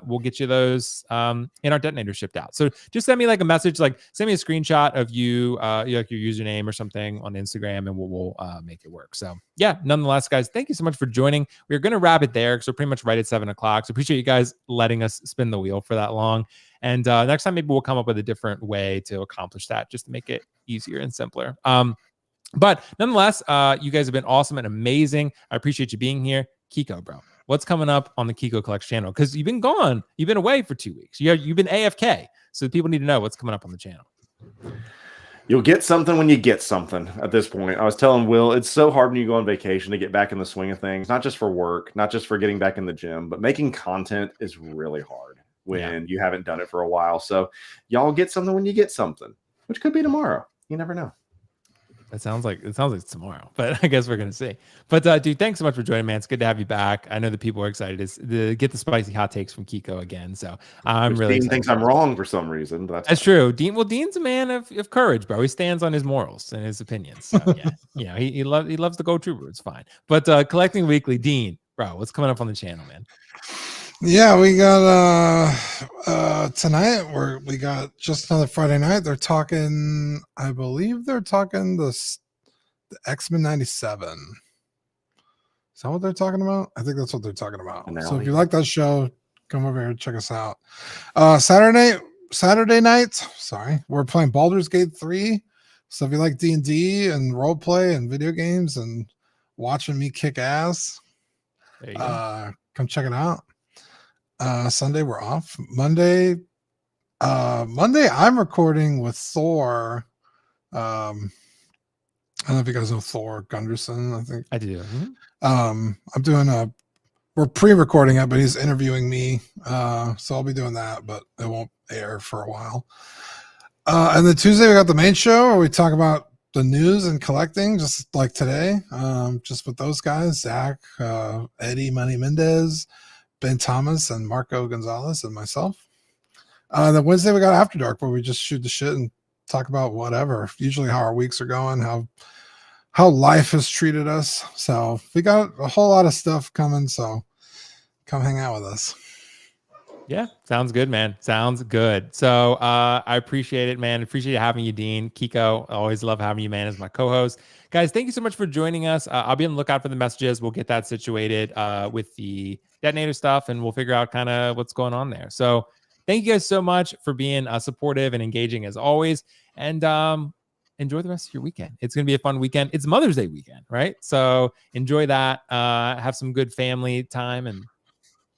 A: we'll get you those InArt Detonator shipped out. So just send me like a message, like send me a screenshot of you, like your username or something on Instagram, and we'll make it work. So yeah, nonetheless, guys, thank you so much for joining. We're going to wrap it there because we're pretty much right at 7 o'clock. So appreciate you guys letting us spin the wheel for that long. And next time, maybe we'll come up with a different way to accomplish that, just to make it easier and simpler. But nonetheless, you guys have been awesome and amazing. I appreciate you being here. Keco, bro, what's coming up on the Keco Collects channel? Because you've been gone. You've been away for 2 weeks. You've been AFK. So people need to know what's coming up on the channel.
B: You'll get something when you get something at this point. I was telling Will, it's so hard when you go on vacation to get back in the swing of things, not just for work, not just for getting back in the gym, but making content is really hard when you haven't done it for a while. So y'all get something when you get something, which could be tomorrow. You never know.
A: It sounds like tomorrow, but I guess we're gonna see. But dude, thanks so much for joining, man. It's good to have you back. I know the people are excited to get the spicy hot takes from Keco again. So I'm really
B: Dean thinks I'm wrong for some reason. But
A: that's true. Dean's a man of courage, bro. He stands on his morals and his opinions. So yeah, he loves to go true. It's fine. But Collecting Weekly, Dean, bro, what's coming up on the channel, man?
C: Yeah, we got tonight we got just another Friday night. They're talking, I believe they're talking the X-Men 97. Is that what they're talking about? I think that's what they're talking about. So if you like that show, come over here and check us out. Saturday night, sorry, we're playing Baldur's Gate 3. So if you like D&D and role play and video games and watching me kick ass,
A: there you go.
C: Come check it out. Sunday we're off. Monday I'm recording with Thor. I don't know if you guys know Thor Gunderson. I think
A: I do.
C: I'm doing we're pre-recording it, but he's interviewing me. So I'll be doing that, but it won't air for a while. And then Tuesday we got the main show where we talk about the news and collecting, just like today. Just with those guys, Zach, Eddie Money Mendez, Ben Thomas, and Marco Gonzalez, and myself. Then Wednesday we got After Dark, where we just shoot the shit and talk about whatever. Usually how our weeks are going, how life has treated us. So we got a whole lot of stuff coming. So come hang out with us.
A: Yeah, sounds good, man. Sounds good. So I appreciate it, man. Appreciate having you, Dean. Keco, always love having you, man, as my co-host. Guys, thank you so much for joining us. I'll be on the lookout for the messages. We'll get that situated with the Detonator stuff, and we'll figure out kind of what's going on there. So thank you guys so much for being supportive and engaging as always. And enjoy the rest of your weekend. It's going to be a fun weekend. It's Mother's Day weekend, right? So enjoy that. Have some good family time. And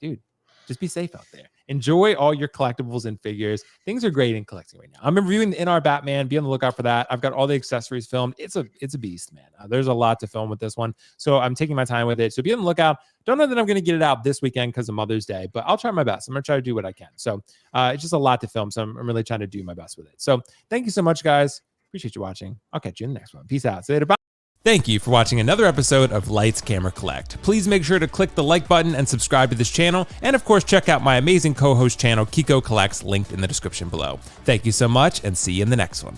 A: dude, just be safe out there. Enjoy all your collectibles and figures. Things are great in collecting right now. I'm reviewing the InArt Batman. Be on the lookout for that. I've got all the accessories filmed. It's a beast, man. There's a lot to film with this one. So I'm taking my time with it. So be on the lookout. Don't know that I'm going to get it out this weekend because of Mother's Day, but I'll try my best. I'm going to try to do what I can. So it's just a lot to film. So I'm really trying to do my best with it. So thank you so much, guys. Appreciate you watching. I'll catch you in the next one. Peace out. See you later. Bye. Thank you for watching another episode of Lights Camera Collect. Please make sure to click the like button and subscribe to this channel. And of course, check out my amazing co-host channel, Keco Collects, linked in the description below. Thank you so much and see you in the next one.